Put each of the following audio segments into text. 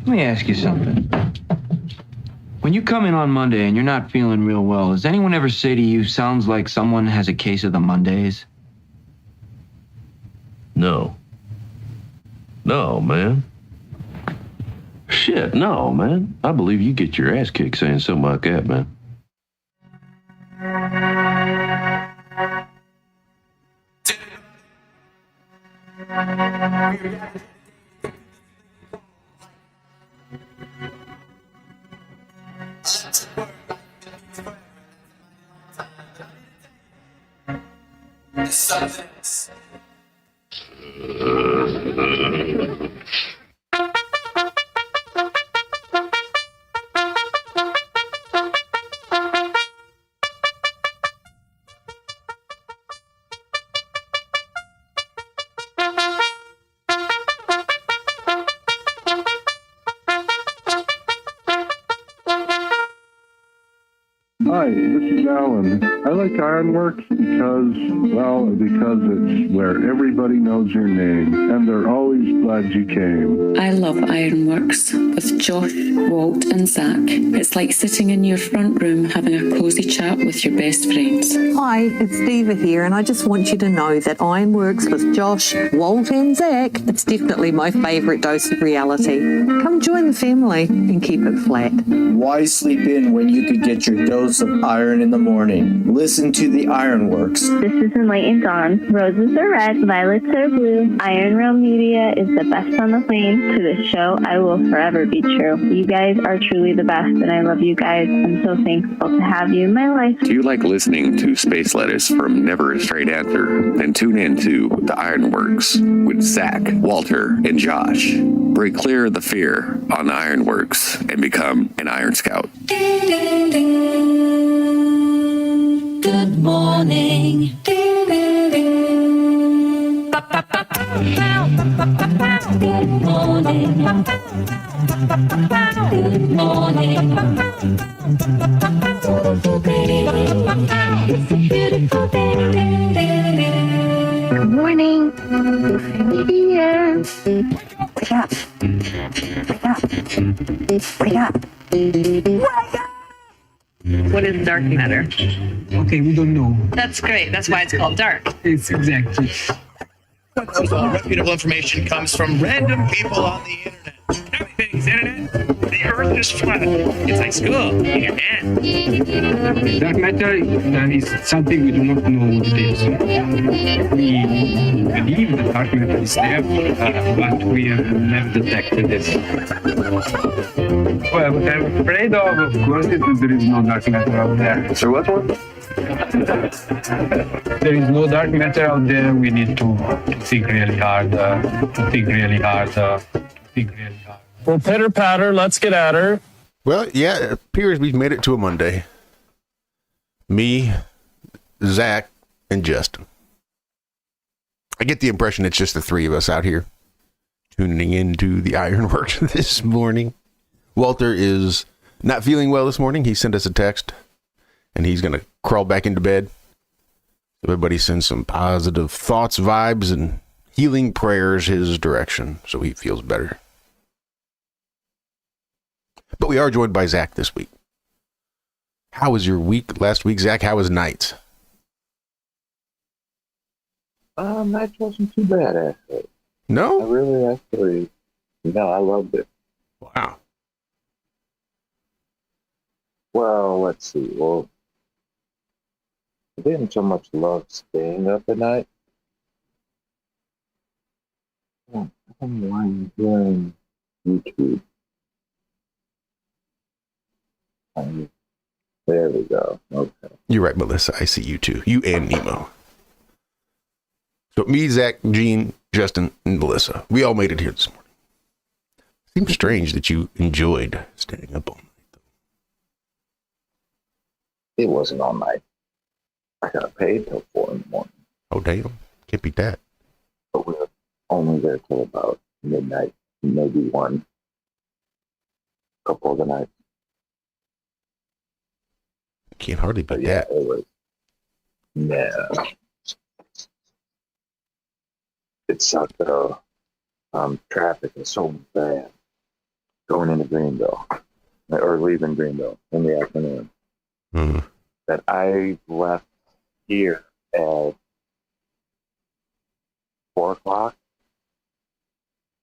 Let me ask you something. When you come in on Monday and you're not feeling real well, does anyone ever say to you, sounds like someone has a case of the Mondays? No. No, man. Shit, no, man. I believe you get your ass kicked saying something like that, man. Hi, this is Alan. I like IRONWORX because it's where everybody knows your name, and they're always glad you came. I love IRONWORX with Josh, Walt and Zack. It's like sitting in your front room having a cosy chat with your best friends. Hi, it's Diva here, and I just want you to know that IRONWORX with Josh, Walt and Zack, it's definitely my favourite dose of reality. Come join the family and keep it flat. Why sleep in when you could get your dose of iron in the morning? Listen to the IRONWORX. This is Enlightened Dawn. Roses are red, violets are blue. ironrealmmedia is the best on the plane. To this show, I will forever be true. You guys are truly the best, and I love you guys. I'm so thankful to have you in my life. Do you like listening to space letters from Never a Straight Answer? Then tune in to the IRONWORX with Zack, Walter, and Josh. Break clear of the fear on the IRONWORX and become an Iron Scout. Good morning. Good morning. Good morning. It's a beautiful day. Good morning. Here. Wake up. Wake up. Wake up. Wake up. What is dark matter? Okay, we don't know. That's great. That's why it's called dark. It's exactly. Reputable information comes from random people on the internet. Everything's internet. The earth is flat. It's like school. You can. Dark matter is something we do not know what it is. We believe that dark matter is there, but we have never detected it. Well, what I'm afraid of course, is that there is no dark matter out there. So what one? There is no dark matter out there. We need to think really hard, Well, pitter patter, let's get at her. Well, yeah, it appears we've made it to a Monday. Me, Zack, and Justin. I get the impression it's just the three of us out here tuning into the IRONWORX this morning. Walter is not feeling well this morning. He sent us a text, and he's going to crawl back into bed. Everybody sends some positive thoughts, vibes, and healing prayers his direction so he feels better. But we are joined by Zack this week. How was your week last week, Zack? How was nights? Nights wasn't too bad, actually. No? I really actually, I loved it. Wow. Well, let's see. Well, I didn't so much love staying up at night. I'm lying doing YouTube. There we go. Okay. You're right, Melissa. I see you too. You and Nemo. So me, Zack, Gene, Justin, and Melissa. We all made it here this morning. Seems strange that you enjoyed staying up all night. It wasn't all night. I got paid till 4 in the morning. Oh, damn. Can't beat that. But we were only there till about midnight, maybe 1. A couple of the nights. Can't hardly beat that. It was. Yeah. It sucked though. Traffic is so bad. going into Greenville, or leaving Greenville in the afternoon, that I left here at 4 o'clock.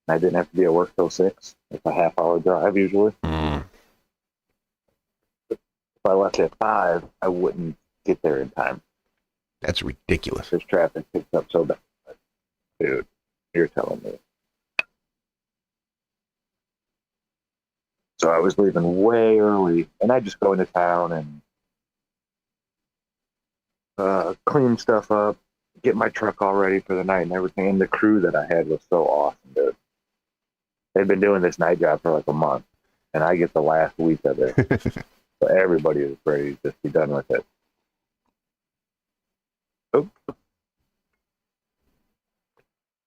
I didn't have to be at work till 6. It's a half-hour drive usually. If I left at 5, I wouldn't get there in time. That's ridiculous. This traffic picks up so bad. Dude, you're telling me. So I was leaving way early, and I just go into town and clean stuff up, get my truck all ready for the night and everything. And the crew that I had was so awesome, dude. They've been doing this night job for like a month, and I get the last week of it. So everybody is ready to just be done with it.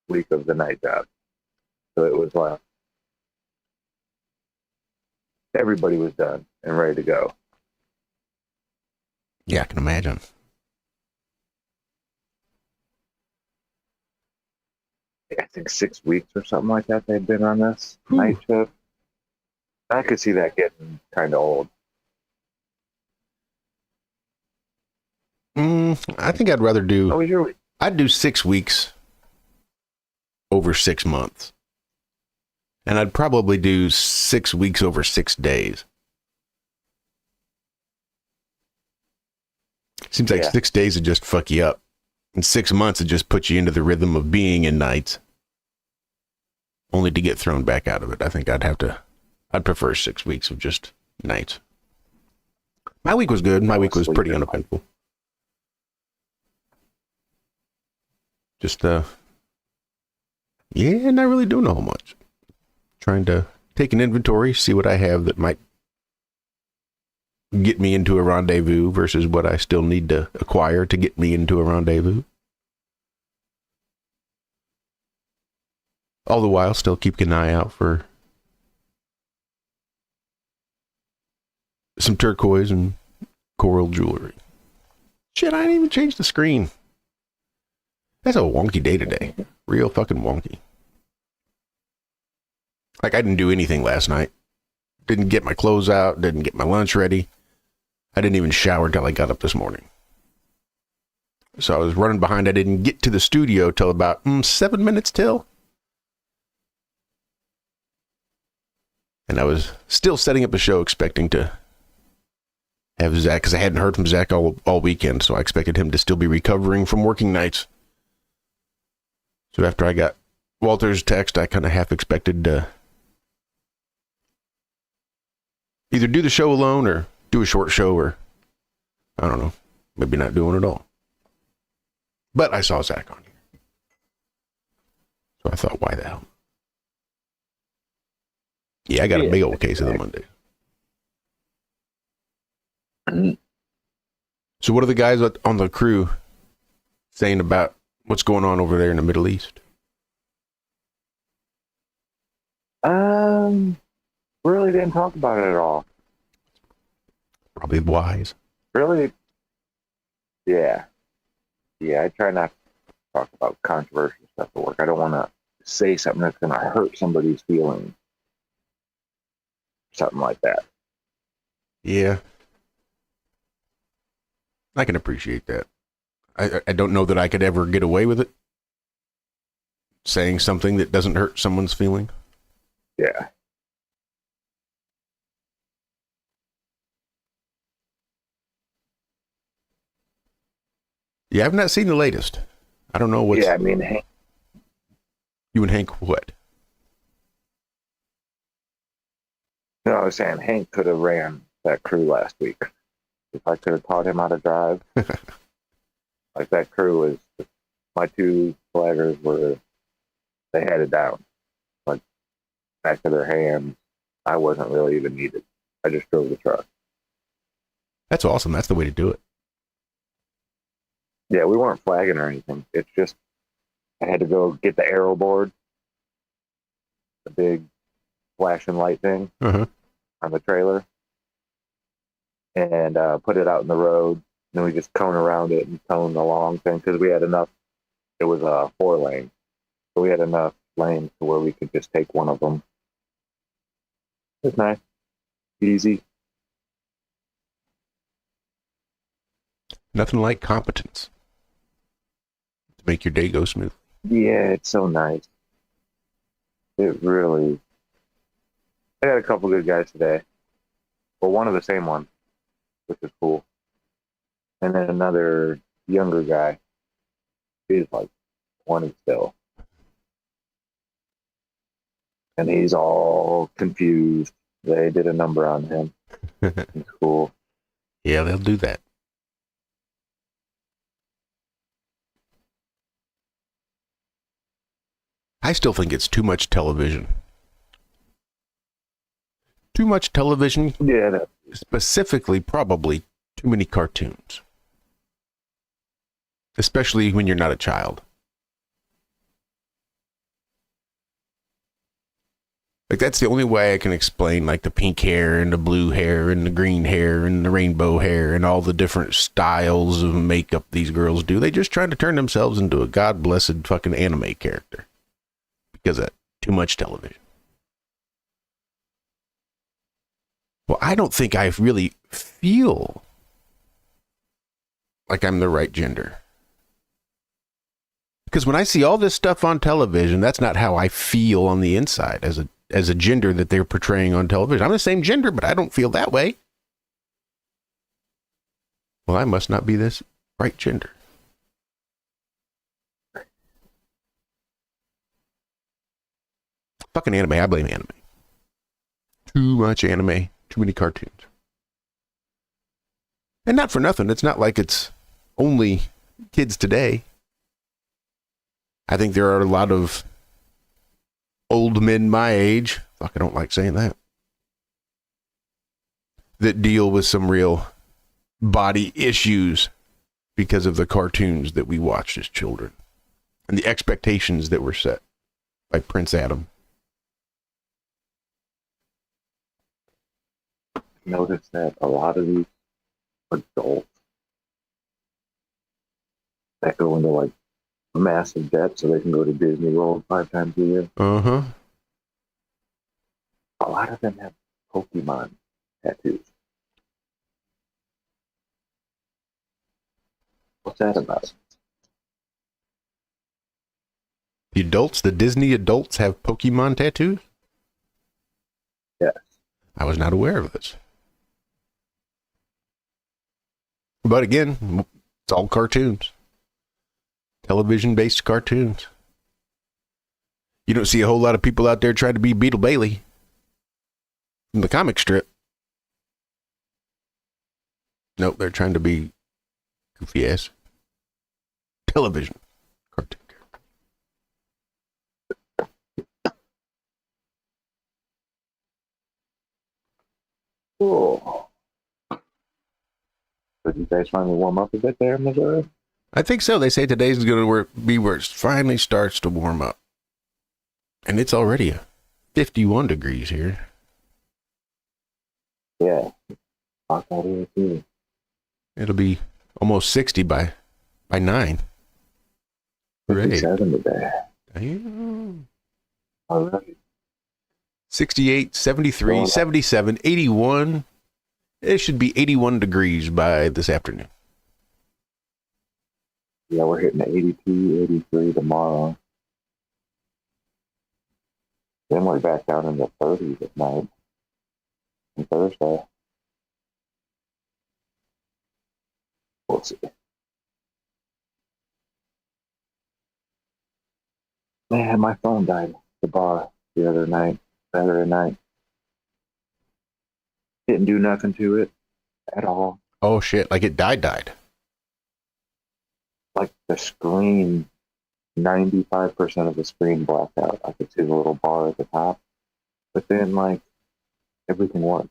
Week of the night job. So it was like everybody was done and ready to go. Yeah, I can imagine. I think 6 weeks or something like that they've been on this night shift. I could see that getting kind of old. I think I'd rather do. How was your week? I'd do 6 weeks over 6 months, and I'd probably do 6 weeks over 6 days. Seems like 6 days would just fuck you up. In 6 months, it just puts you into the rhythm of being in nights, only to get thrown back out of it. I think I'd prefer 6 weeks of just nights. My week was good. My week was pretty uneventful. Just, not really doing a whole much. Trying to take an inventory, see what I have that might get me into a rendezvous versus what I still need to acquire to get me into a rendezvous. All the while, still keeping an eye out for some turquoise and coral jewelry. Shit, I didn't even change the screen. That's a wonky day today. Real fucking wonky. Like, I didn't do anything last night. Didn't get my clothes out. Didn't get my lunch ready. I didn't even shower till I got up this morning. So I was running behind. I didn't get to the studio till about 7 minutes till. And I was still setting up a show, expecting to have Zack, because I hadn't heard from Zack all weekend, so I expected him to still be recovering from working nights. So after I got Walter's text, I kind of half expected to either do the show alone or do a short show, or I don't know, maybe not doing it all. But I saw Zack on here, so I thought, why the hell? Yeah, I got a big old case of the Monday. So what are the guys on the crew saying about what's going on over there in the Middle East? Really didn't talk about it at all. Probably wise. Really? Yeah. Yeah, I try not to talk about controversial stuff at work. I don't want to say something that's going to hurt somebody's feelings. Something like that. Yeah. I can appreciate that. I don't know that I could ever get away with it. Saying something that doesn't hurt someone's feeling. Yeah. Yeah, I've not seen the latest. I don't know what's... Yeah, I mean, Hank... You and Hank what? No, I was saying Hank could have ran that crew last week. If I could have taught him how to drive. Like, that crew was... My two flaggers were... They had it down. Like, back to their hands. I wasn't really even needed. I just drove the truck. That's awesome. That's the way to do it. Yeah, we weren't flagging or anything. It's just, I had to go get the arrow board, the big flashing light thing on the trailer, and put it out in the road. And then we just cone around it and cone the long thing, because we had enough. It was a 4-lane, so we had enough lanes to where we could just take one of them It's nice. Easy. Nothing like competence to make your day go smooth. Yeah, it's so nice. It really. I got a couple good guys today. Well, one of the same one, which is cool. And then another younger guy. He's like 20 still. And he's all confused. They did a number on him. It's cool. Yeah, they'll do that. I still think it's too much television. Too much television. Yeah. Specifically, probably too many cartoons. Especially when you're not a child. Like, that's the only way I can explain, like, the pink hair and the blue hair and the green hair and the rainbow hair and all the different styles of makeup these girls do. They just try to turn themselves into a god-blessed fucking anime character. Because of too much television. Well, I don't think I really feel like I'm the right gender. Because when I see all this stuff on television, that's not how I feel on the inside as a gender that they're portraying on television. I'm the same gender, but I don't feel that way. Well, I must not be this right gender. Fucking anime. I blame anime. Too much anime. Too many cartoons. And not for nothing. It's not like it's only kids today. I think there are a lot of old men my age, fuck, I don't like saying that deal with some real body issues because of the cartoons that we watched as children and the expectations that were set by Prince Adam. Notice that a lot of these adults that go into like massive debt so they can go to Disney World 5 times a year. Uh-huh. A lot of them have Pokemon tattoos. What's that about? The Disney adults have Pokemon tattoos? Yes. I was not aware of this. But again, it's all cartoons. Television-based cartoons. You don't see a whole lot of people out there trying to be Beetle Bailey in the comic strip. Nope, they're trying to be goofy ass television cartoon. Cool. Did you guys finally warm up a bit there in Missouri? I think so. They say today's going to be where it finally starts to warm up. And it's already 51 degrees here. Yeah. Hot out here too. It'll be almost 60 by 9. 57 today. Damn. All right. 68, 73, 77, 81. It should be 81 degrees by this afternoon. Yeah, we're hitting 82, 83 tomorrow. Then we're back down in the 30s at night on Thursday. We'll see. Man, my phone died at the bar the other night, Saturday night. Didn't do nothing to it at all. Oh shit, like it died. Like the screen, 95% of the screen blacked out. I could see the little bar at the top. But then, like, everything worked.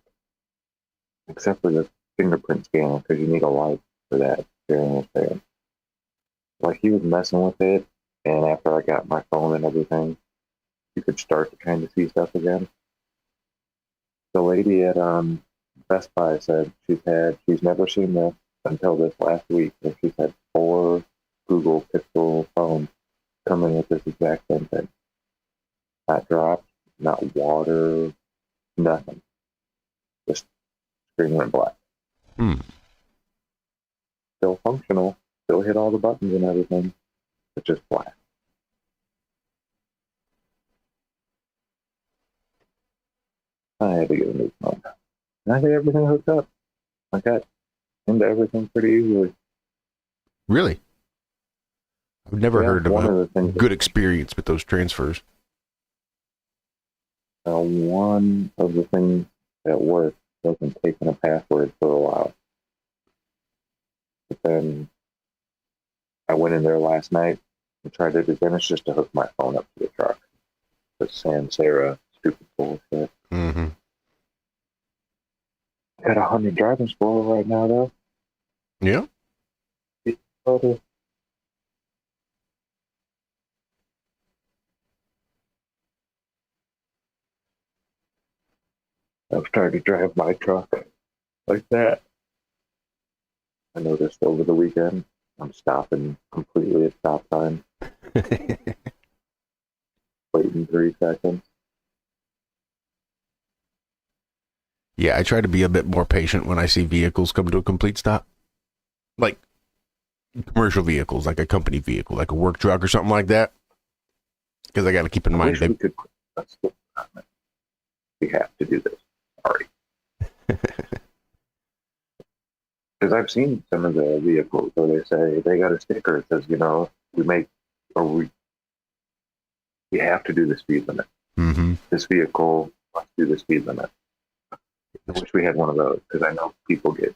Except for the fingerprint scanner, because you need a light for that during this there. Like, he was messing with it, and after I got my phone and everything, you could start to kind of see stuff again. The lady at Best Buy said she's never seen this until this last week, and she's had 4 Google Pixel phones coming with this exact same thing. Not dropped, not water, Nothing. Just screen went black. Still functional. Still hit all the buttons and everything. But just black. I had to get a new phone. And I had everything hooked up. I got into everything pretty easily. Really? I've never heard of one a of the things good experience with those transfers. One of the things at work wasn't taking a password for a while. But then I went in there last night and tried to finish just to hook my phone up to the truck. The Sans Serif stupid bullshit. Mm-hmm. Got 100 driving score right now, though. Yeah. I've tried to drive my truck like that. I noticed over the weekend I'm stopping completely at stop sign. Waiting 3 seconds. Yeah, I try to be a bit more patient when I see vehicles come to a complete stop. Like commercial vehicles, like a company vehicle, like a work truck or something like that. Because I got to keep in mind that we have to do this. Sorry. Because I've seen some of the vehicles where they say they got a sticker that says, we have to do the speed limit. Mm-hmm. This vehicle must do the speed limit. I wish we had one of those, because I know people get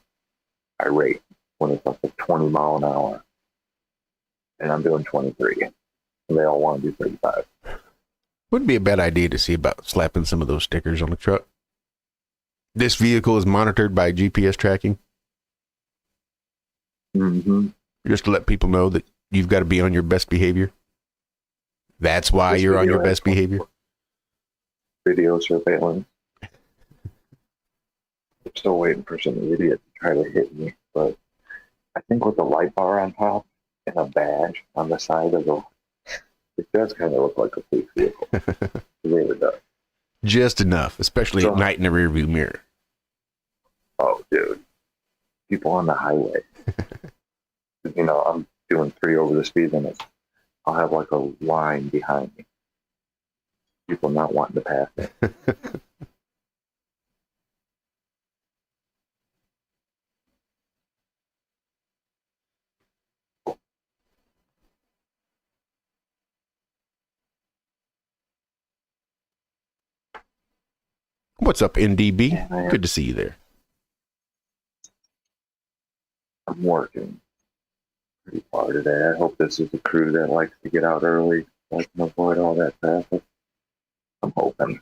irate when it's like a 20 mile an hour and I'm doing 23 and they all want to do 35. Wouldn't be a bad idea to see about slapping some of those stickers on the truck. This vehicle is monitored by GPS tracking. Mm-hmm. Just to let people know that you've got to be on your best behavior. That's why you're on your best behavior. Video surveillance. I'm still waiting for some idiot to try to hit me, but I think with the light bar on top and a badge on the side of the, it does kind of look like a police vehicle. It really does. Just enough, especially at night in the rearview mirror. Oh, dude. People on the highway. I'm doing 3 over the speed limit. I'll have like a line behind me. People not wanting to pass it. What's up, NDB? Good to see you there. I'm working pretty hard today. I hope this is a crew that likes to get out early so I can avoid all that traffic. I'm hoping.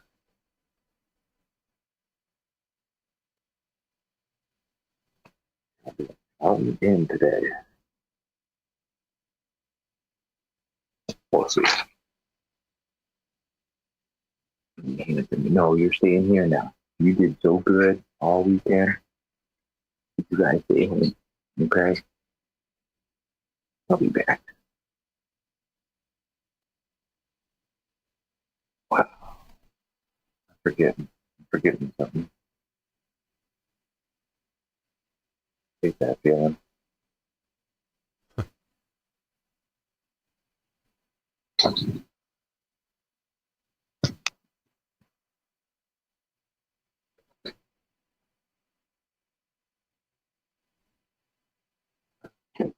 I'll be out and in today. We'll see. No, you're staying here now. You did so good all weekend. You guys stay home. Okay? I'll be back. Wow. I'm forgetting something. Hate that feeling.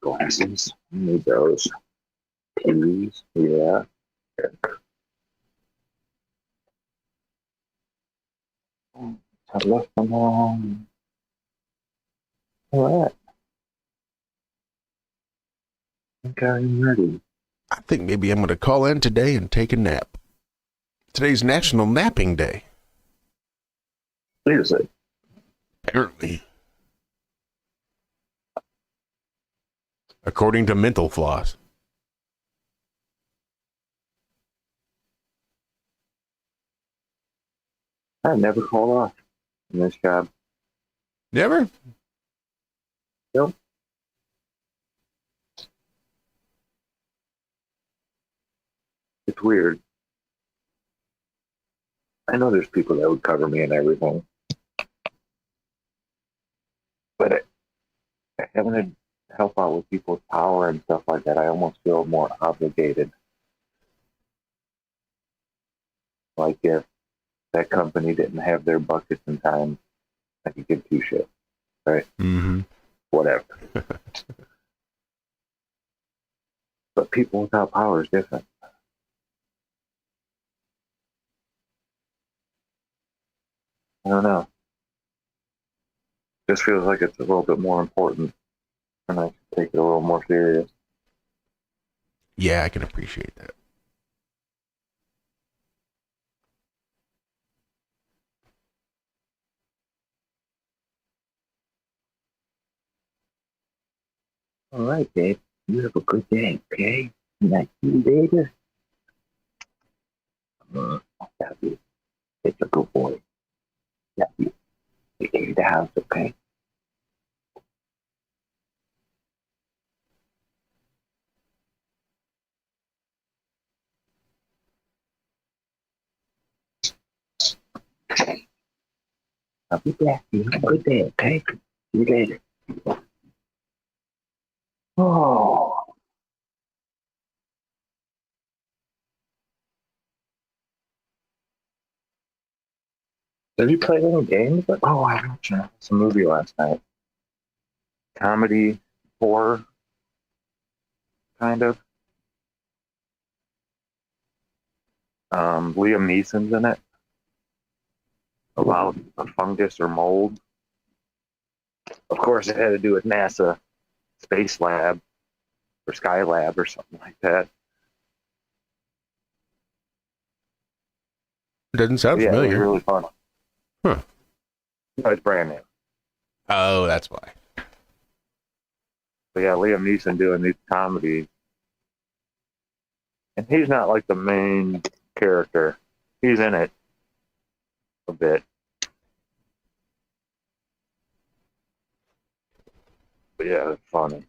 Glasses. I need those. Keys. Yeah. I left them on. All right. I think I'm ready. I think maybe I'm going to call in today and take a nap. Today's National Napping Day. Is it? Apparently. According to Mental Floss. I never called off in this job. Never? Nope. It's weird. I know there's people that would cover me and everything, but having to help out with people's power and stuff like that, I almost feel more obligated. Like if that company didn't have their buckets in time, I could give two shits, right? Mm-hmm. Whatever. But people without power is different. I don't know. Just feels like it's a little bit more important, and I should take it a little more serious. Yeah, I can appreciate that. All right, Dave. You have a good day, okay? Nice to see you later. Love you. It's a good boy. Love you. Take care of the house, okay? I'll be back. You have a good day, okay? See you later. Oh. Have you played any games? Oh, I watched some movie last night. Comedy, horror, kind of. Liam Neeson's in it. About a fungus or mold. Of course, it had to do with NASA Space Lab or Sky Lab or something like that. Doesn't sound familiar. It was really fun. Huh. No, it's brand new. Oh, that's why. But yeah, Liam Neeson doing these comedies. And he's not like the main character. He's in it a bit. But yeah, it's funny.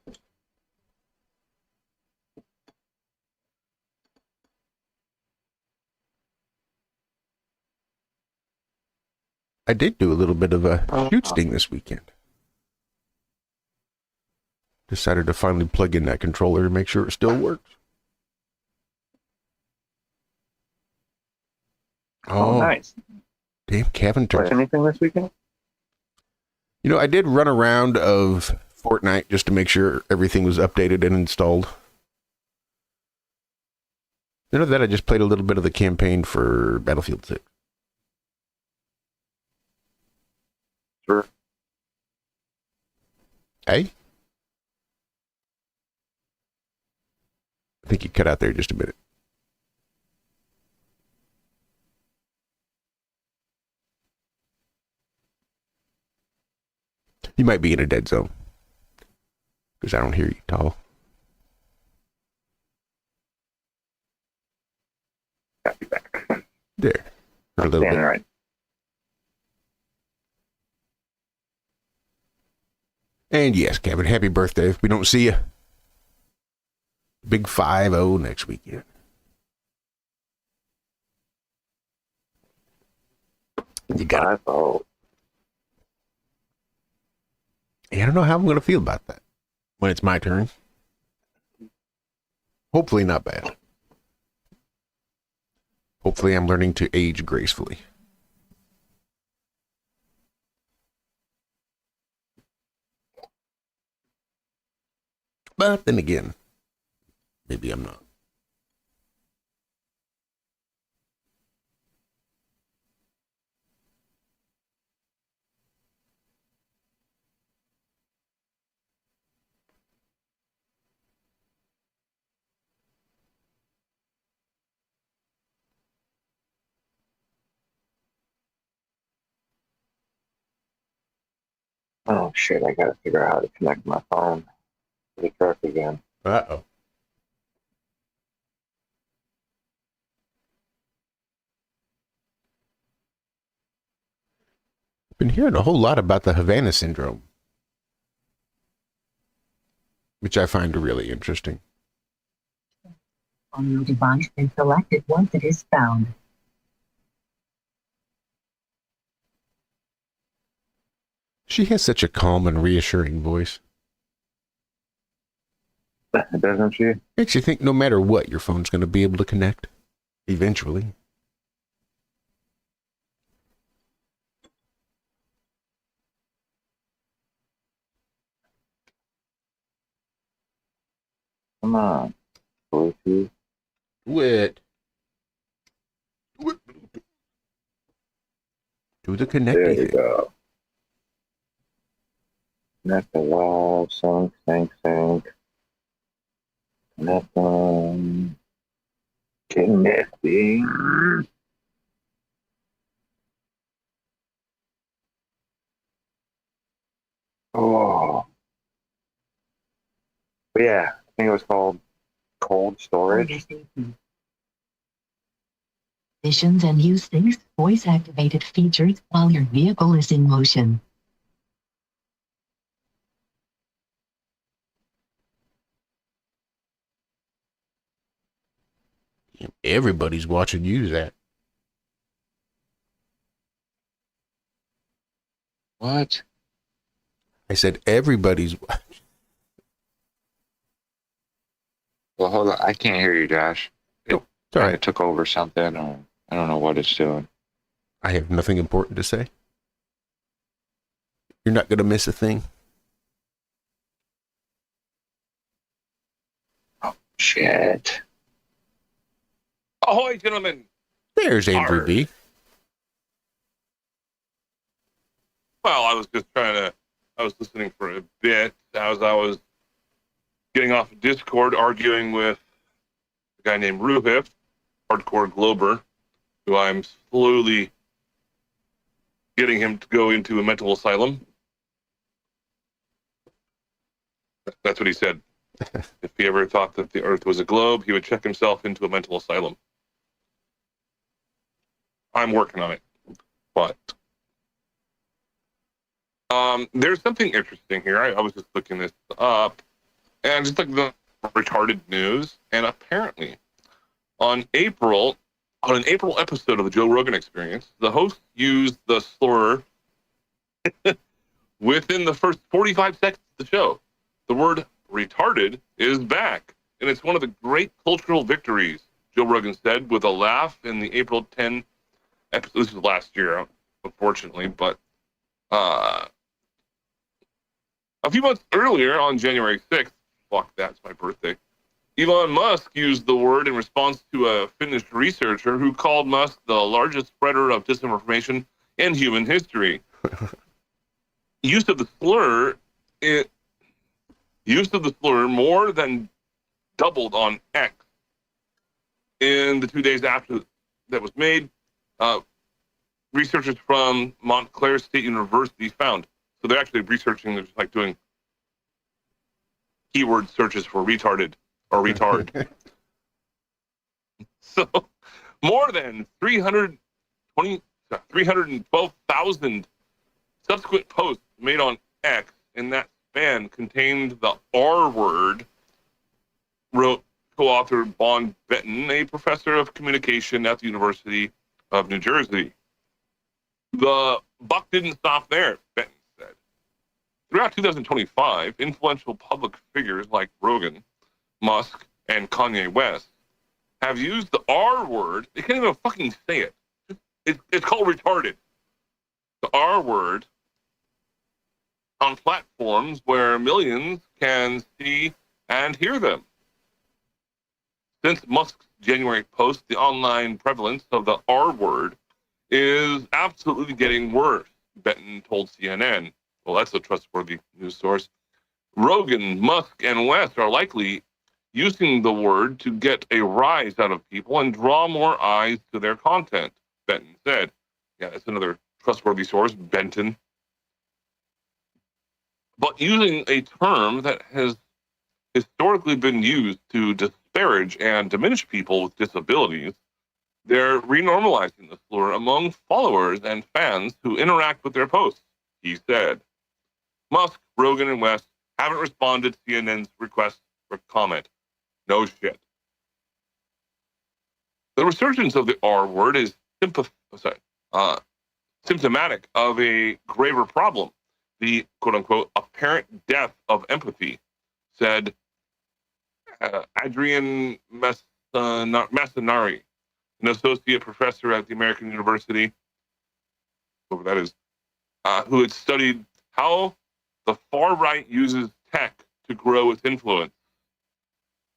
I did do a little bit of a shoot sting this weekend. Decided to finally plug in that controller to make sure it still works. Oh, nice. Damn, Kevin turned. Play anything this weekend? You know, I did run around of Fortnite just to make sure everything was updated and installed. You know that I just played a little bit of the campaign for Battlefield 6. Sure. Hey? I think you cut out there just a minute. You might be in a dead zone. Because I don't hear you, Tall. Got you back. There. For a little bit. Right. And yes, Kevin, happy birthday. If we don't see you, big 5-0 next weekend. You got it. 5-0. I don't know how I'm going to feel about that when it's my turn. Hopefully not bad. Hopefully I'm learning to age gracefully. But then again, maybe I'm not. Oh shit, I gotta figure out how to connect my phone to the truck again. Uh-oh. Been hearing a whole lot about the Havana syndrome, which I find really interesting. On your device and select it once it is found. She has such a calm and reassuring voice. Doesn't she? Makes you think no matter what, your phone's going to be able to connect. Eventually. Come on. Bluetooth. What? Do the connecting There you thing. go. Connect the wall. Sync. Connect them. Connecting. Oh. But yeah, I think it was called cold storage. Missions and use these voice-activated features while your vehicle is in motion. Everybody's watching you, Zach. What? I said everybody's. Well, hold on. I can't hear you, Josh. It took over something, or I don't know what it's doing. I have nothing important to say. You're not going to miss a thing. Oh, shit. Ahoy, gentlemen. There's Andrew B. Well, I was listening for a bit as I was getting off of Discord, arguing with a guy named Ruhif, hardcore Glober, who I'm slowly getting him to go into a mental asylum. That's what he said. If he ever thought that the Earth was a globe, he would check himself into a mental asylum. I'm working on it. But there's something interesting here. I was just looking this up, and just like the retarded news, and apparently on an April episode of the Joe Rogan Experience, the host used the slur within the first 45 seconds of the show. The word retarded is back, and it's one of the great cultural victories, Joe Rogan said with a laugh in the April 10 episode. This was last year, unfortunately, but a few months earlier, on January 6th, fuck, that's my birthday, Elon Musk used the word in response to a Finnish researcher who called Musk the largest spreader of disinformation in human history. Use of the slur more than doubled on X in the 2 days after that was made. Researchers from Montclair State University found. So they're actually researching, they're just like doing keyword searches for retarded or retard. So more than 312,000 subsequent posts made on X in that span contained the R word, wrote co-author Bon Benton, a professor of communication at the University of New Jersey. The buck didn't stop there, Benton said. Throughout 2025, influential public figures like Rogan, Musk, and Kanye West have used the R word. They can't even fucking say it. It's called retarded. The R word on platforms where millions can see and hear them. Since Musk's January post, the online prevalence of the R word is absolutely getting worse, Benton told CNN. Well, that's a trustworthy news source. Rogan, Musk, and West are likely using the word to get a rise out of people and draw more eyes to their content, Benton said. Yeah, that's another trustworthy source, Benton. But using a term that has historically been used to disparage and diminish people with disabilities, they're renormalizing the slur among followers and fans who interact with their posts, he said. Musk, Rogan, and West haven't responded to CNN's request for comment. No shit. The resurgence of the R word is symptomatic of a graver problem. the quote-unquote apparent death of empathy, said Adrian Massanari, an associate professor at the American University, whoever that is, who had studied how the far right uses tech to grow its influence.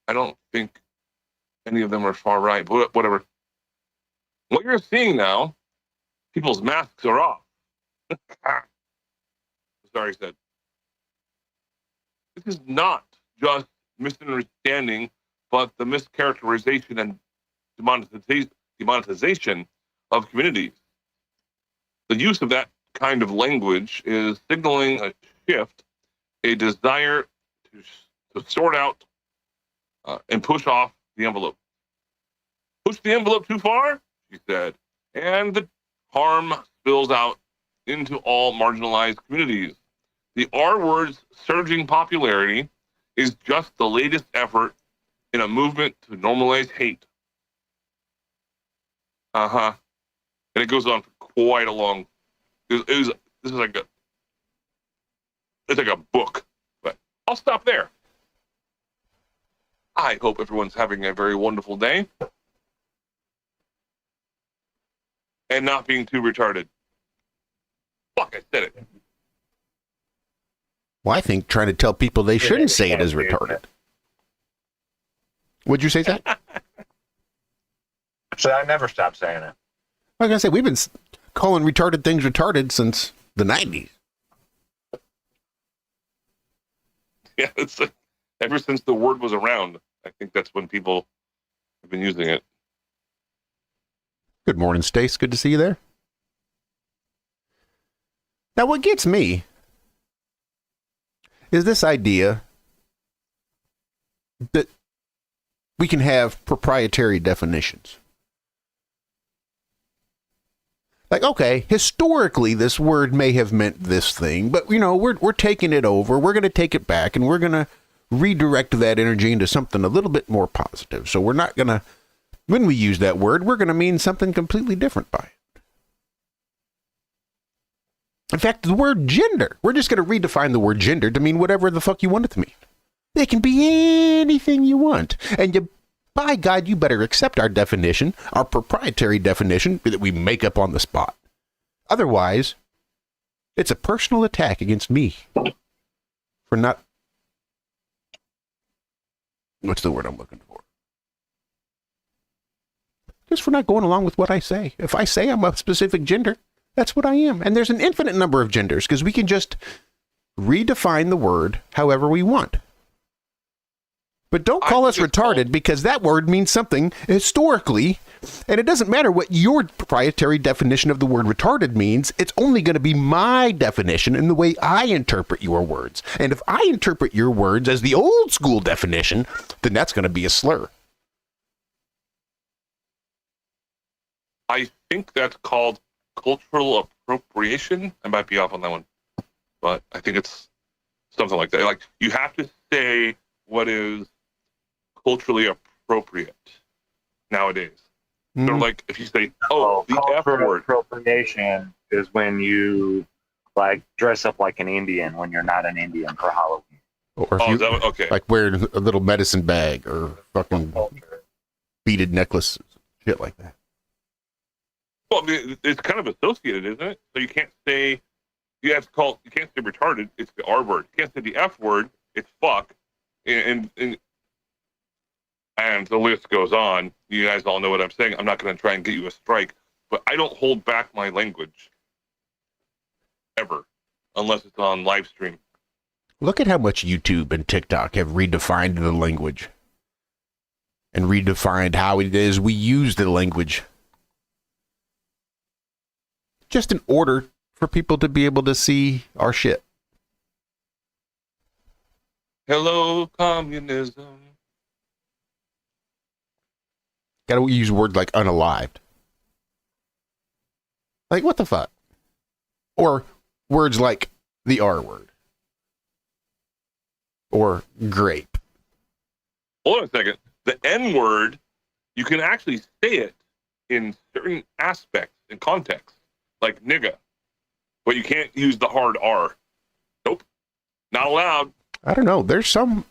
I don't think any of them are far right, but whatever. What you're seeing now, people's masks are off. Sorry, said. This is not just misunderstanding, but the mischaracterization and demonetization of communities. The use of that kind of language is signaling a shift, a desire to sort out and push off the envelope. Push the envelope too far, she said, and the harm spills out into all marginalized communities. The R word's surging popularity is just the latest effort in a movement to normalize hate. And it goes on for quite a long. It's like a book, but I'll stop there. I hope everyone's having a very wonderful day and not being too retarded. Fuck, I said it. Well, I think trying to tell people they shouldn't say it is retarded. Would you say that? So I never stopped saying it. Like I said, we've been calling retarded things retarded since the 90s. Yeah, it's like, ever since the word was around, I think that's when people have been using it. Good morning, Stace. Good to see you there. Now, what gets me is this idea that we can have proprietary definitions. Like, okay, historically, this word may have meant this thing, but, you know, we're taking it over. We're going to take it back, and we're going to redirect that energy into something a little bit more positive. So we're not going to, when we use that word, we're going to mean something completely different by it. In fact, the word gender, we're just going to redefine the word gender to mean whatever the fuck you want it to mean. It can be anything you want. And you, by God, you better accept our definition, our proprietary definition that we make up on the spot. Otherwise, it's a personal attack against me for not, what's the word I'm looking for? Just for not going along with what I say. If I say I'm a specific gender, that's what I am. And there's an infinite number of genders because we can just redefine the word however we want. But don't call us retarded because that word means something historically, and it doesn't matter what your proprietary definition of the word retarded means. It's only going to be my definition and the way I interpret your words. And if I interpret your words as the old school definition, then that's going to be a slur. I think that's called cultural appropriation. I might be off on that one, but I think it's something like that. Like, you have to say what is culturally appropriate nowadays. So, like, if you say, "Oh, the F word," appropriation is when you like dress up like an Indian when you're not an Indian for Halloween. Or if you, okay, like wear a little medicine bag or fucking beaded necklace, shit like that. Well, it's kind of associated, isn't it? So you can't say, you can't say retarded, it's the R word. You can't say the F word, it's fuck. And the list goes on. You guys all know what I'm saying. I'm not going to try and get you a strike, but I don't hold back my language. Ever. Unless it's on live stream. Look at how much YouTube and TikTok have redefined the language. And redefined how it is we use the language. Just in order for people to be able to see our shit. Hello, communism. Got to use words like unalived. Like, what the fuck? Or words like the R word. Or grape. Hold on a second. The N word, you can actually say it in certain aspects and contexts. Like nigga. But you can't use the hard R. Nope. Not allowed. I don't know. There's some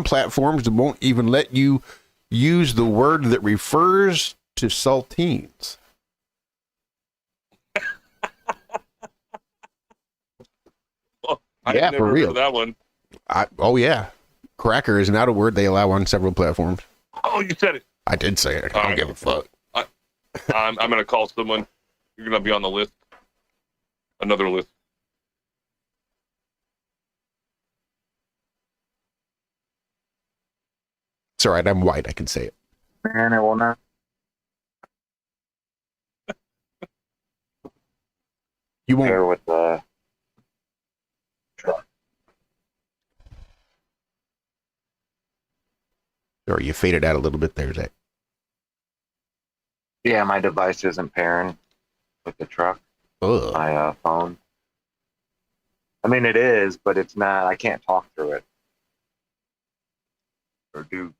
platforms that won't even let you use the word that refers to saltines. I've Yeah, never for heard real. of that one. Oh yeah, cracker is not a word they allow on several platforms. Oh, you said it. I did say it. I don't give a fuck. I'm going to call someone. You're going to be on the list. Another list. It's all right. I'm white. I can say it. Man, I will not. You won't. Here with the Or you faded out a little bit there, Zach. Yeah, my device isn't pairing with the truck. Ugh. My phone. I mean, it is, but it's not. I can't talk through it or do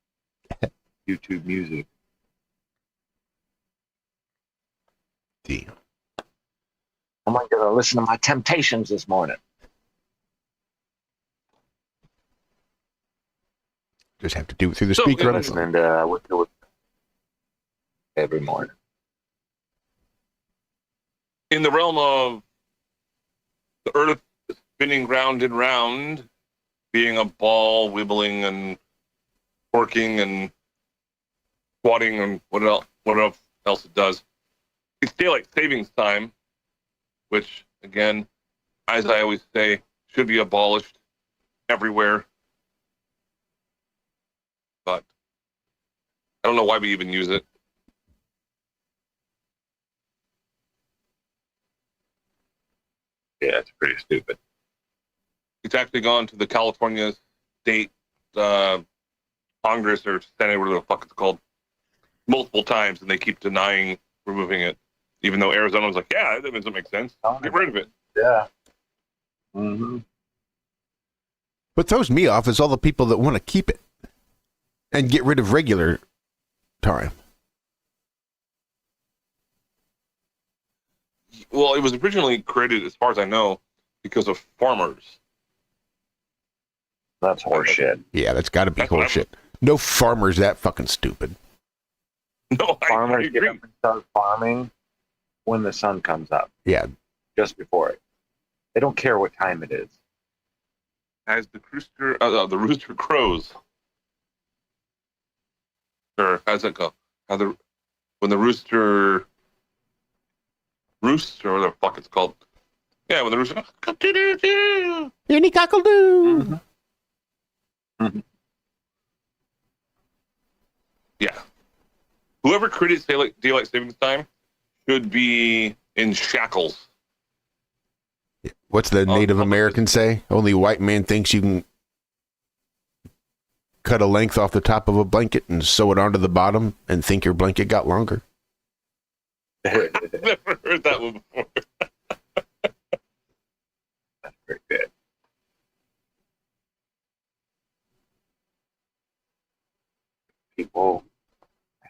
YouTube music. Damn. I'm going to listen to my Temptations this morning. Just have to do it through the speaker on the phone. And every morning. In the realm of the earth spinning round and round, being a ball wibbling and working and squatting and what else it does. It's daylight savings time, which, again, as I always say, should be abolished everywhere. But I don't know why we even use it. Yeah, it's pretty stupid. It's actually gone to the California State Congress or Senate, whatever the fuck it's called, multiple times, and they keep denying removing it, even though Arizona was like, yeah, that doesn't make sense. Get rid of it. Yeah. Mm-hmm. What throws me off is all the people that want to keep it and get rid of regular time. Well, it was originally created, as far as I know, because of farmers. That's horseshit. Yeah, that's got to be horseshit. No farmer's that fucking stupid. No, farmers get up and start farming when the sun comes up. Yeah. Just before it. They don't care what time it is. As the rooster crows. Or how's that go? When the rooster roosts, or whatever the fuck it's called. Yeah, when the rooster Any cockle-doo. Mm-hmm. Yeah. Whoever created daylight savings time should be in shackles. What's the Native American say? Only white man thinks you can cut a length off the top of a blanket and sew it onto the bottom and think your blanket got longer. I've never heard that one before. That's pretty good. People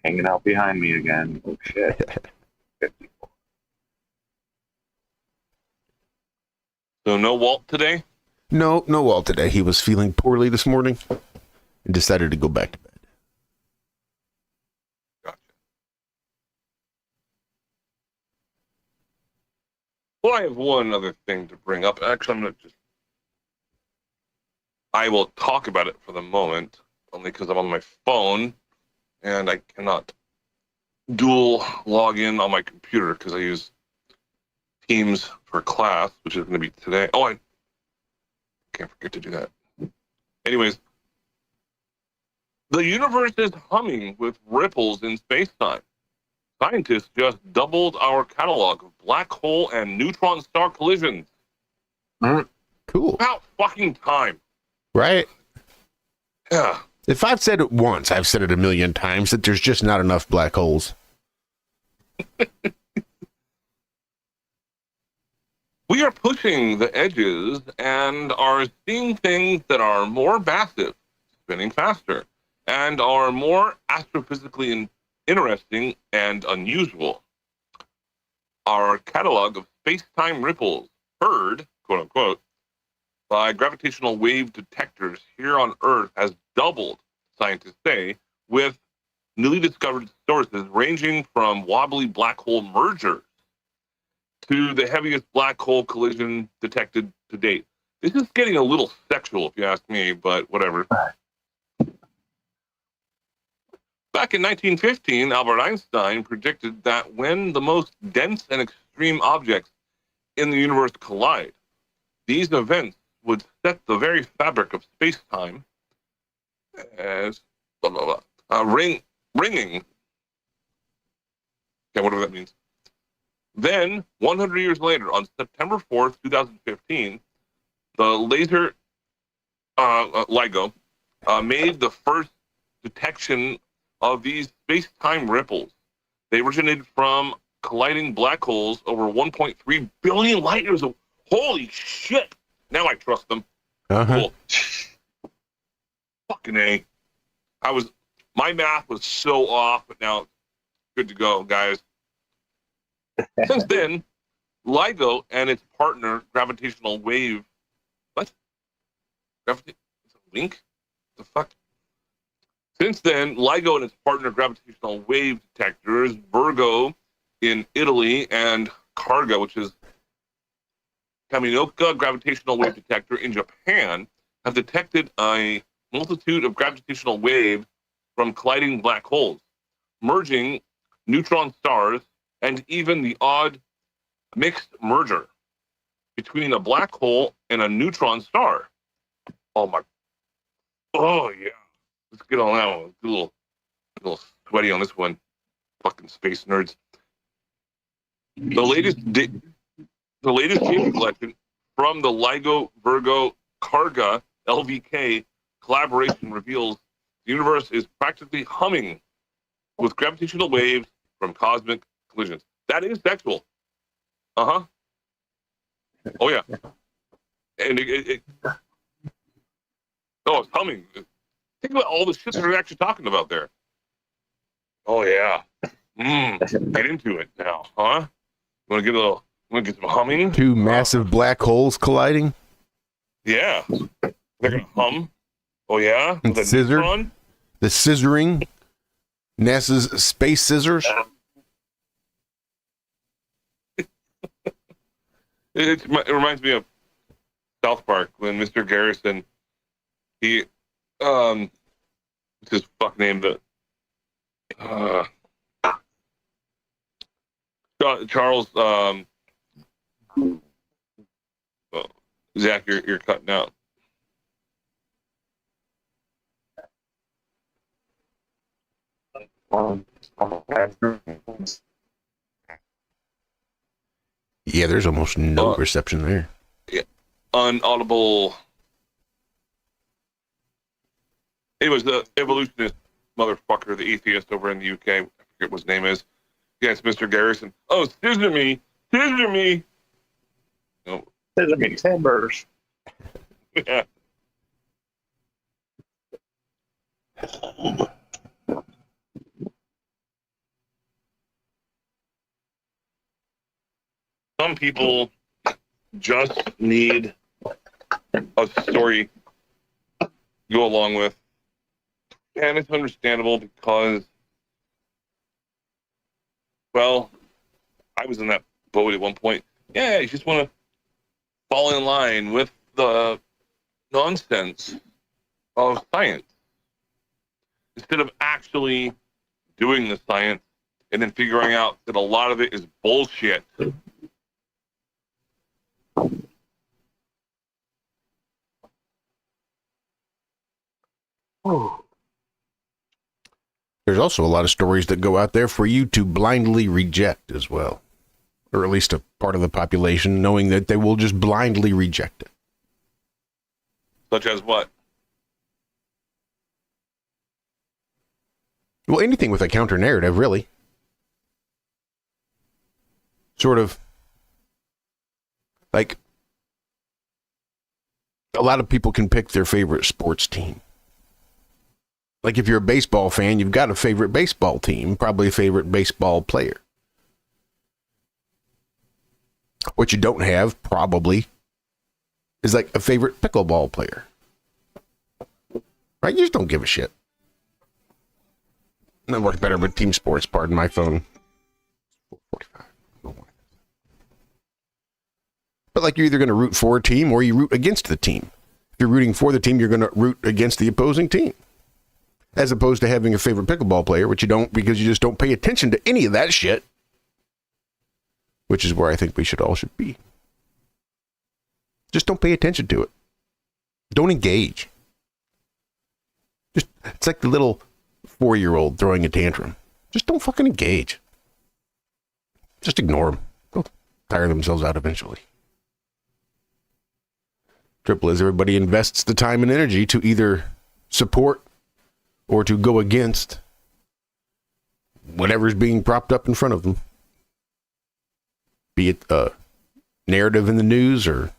hanging out behind me again. Oh shit. 54. So no Walt today? No Walt today. He was feeling poorly this morning and decided to go back to bed. Gotcha. Well, I have one other thing to bring up. Actually, I will talk about it for the moment, only because I'm on my phone and I cannot dual log in on my computer because I use Teams for class, which is going to be today. Oh, I can't forget to do that. Anyways, the universe is humming with ripples in space-time. Scientists just doubled our catalog of black hole and neutron star collisions. Cool. About fucking time. Right? Yeah. If I've said it once, I've said it a million times that there's just not enough black holes. We are pushing the edges and are seeing things that are more massive, spinning faster, and are more astrophysically interesting and unusual. Our catalog of space-time ripples, heard, quote-unquote, by gravitational wave detectors here on Earth has doubled, scientists say, with newly discovered sources ranging from wobbly black hole mergers to the heaviest black hole collision detected to date. This is getting a little sexual, if you ask me, but whatever. Back in 1915, Albert Einstein predicted that when the most dense and extreme objects in the universe collide, these events would set the very fabric of space-time as ringing. Okay, whatever that means. Then, 100 years later, on September 4th, 2015, the laser LIGO made the first detection of these space-time ripples. They originated from colliding black holes over 1.3 billion light years. Holy shit! Now I trust them. Cool. Fucking A. My math was so off, but now it's good to go, guys. Since then, LIGO and its partner, gravitational wave. What? Link? The fuck? Since then, LIGO and its partner, gravitational wave detectors, Virgo in Italy and Karga, which is Kaminoka gravitational wave detector in Japan, have detected a multitude of gravitational waves from colliding black holes, merging neutron stars, and even the odd mixed merger between a black hole and a neutron star. Oh yeah. Let's get on that one. A little sweaty on this one. Fucking space nerds. The latest data collection from the LIGO Virgo Karga LVK collaboration reveals the universe is practically humming with gravitational waves from cosmic collisions. That is sexual. Oh yeah. And it's humming. Think about all the shit that they're actually talking about there. Oh yeah. Get into it now, huh? Want to get some humming? Two massive black holes colliding? Yeah. They're gonna hum. Oh yeah? And scissor. The scissoring. NASA's space scissors. It reminds me of South Park when Mr. Garrison, what's his fuck name? Charles, Zach, you're cutting out. Yeah, there's almost no reception there. Yeah, unaudible. It was the evolutionist motherfucker, the atheist over in the UK. I forget what his name is. Yes, Mr. Garrison. Oh, scissor me. Scissor me. No. Scissor me timbers. Yeah. Some people just need a story to go along with. And it's understandable because, well, I was in that boat at one point. Yeah, you just want to fall in line with the nonsense of science instead of actually doing the science and then figuring out that a lot of it is bullshit. Oh. There's also a lot of stories that go out there for you to blindly reject as well. Or at least a part of the population, knowing that they will just blindly reject it. Such as what? Well, anything with a counter-narrative, really. Sort of like a lot of people can pick their favorite sports team. Like if you're a baseball fan, you've got a favorite baseball team, probably a favorite baseball player. What you don't have, probably, is like a favorite pickleball player. Right? You just don't give a shit. That works better with team sports. Pardon my phone. 4:45. But like, you're either going to root for a team or you root against the team. If you're rooting for the team, you're going to root against the opposing team. As opposed to having a favorite pickleball player, which you don't, because you just don't pay attention to any of that shit. Which is where I think we should be. Just don't pay attention to it. Don't engage. It's like the little 4-year-old throwing a tantrum. Just don't fucking engage. Just ignore them. They'll tire themselves out eventually. Triple is everybody invests the time and energy to either support or to go against whatever's being propped up in front of them. Be it a narrative in the news or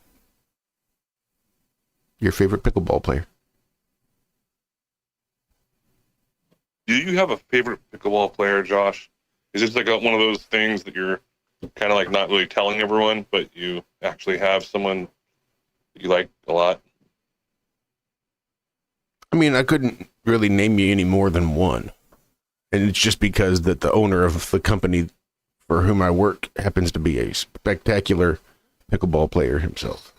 your favorite pickleball player. Do you have a favorite pickleball player, Josh? Is this like one of those things that you're kind of like not really telling everyone, but you actually have someone that you like a lot? I mean, I couldn't really name you any more than one. And it's just because that the owner of the company for whom I work happens to be a spectacular pickleball player himself.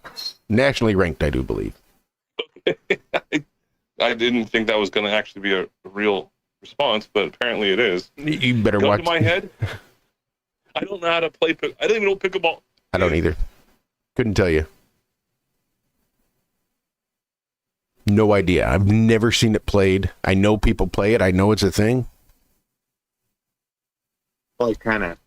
Nationally ranked, I do believe. I didn't think that was going to actually be a real response, but apparently it is. You better watch. To my head. I don't know how to play. I don't even know pickleball. I don't either. Couldn't tell you. No idea. I've never seen it played. I know people play it. I know it's a thing. Well, kind of.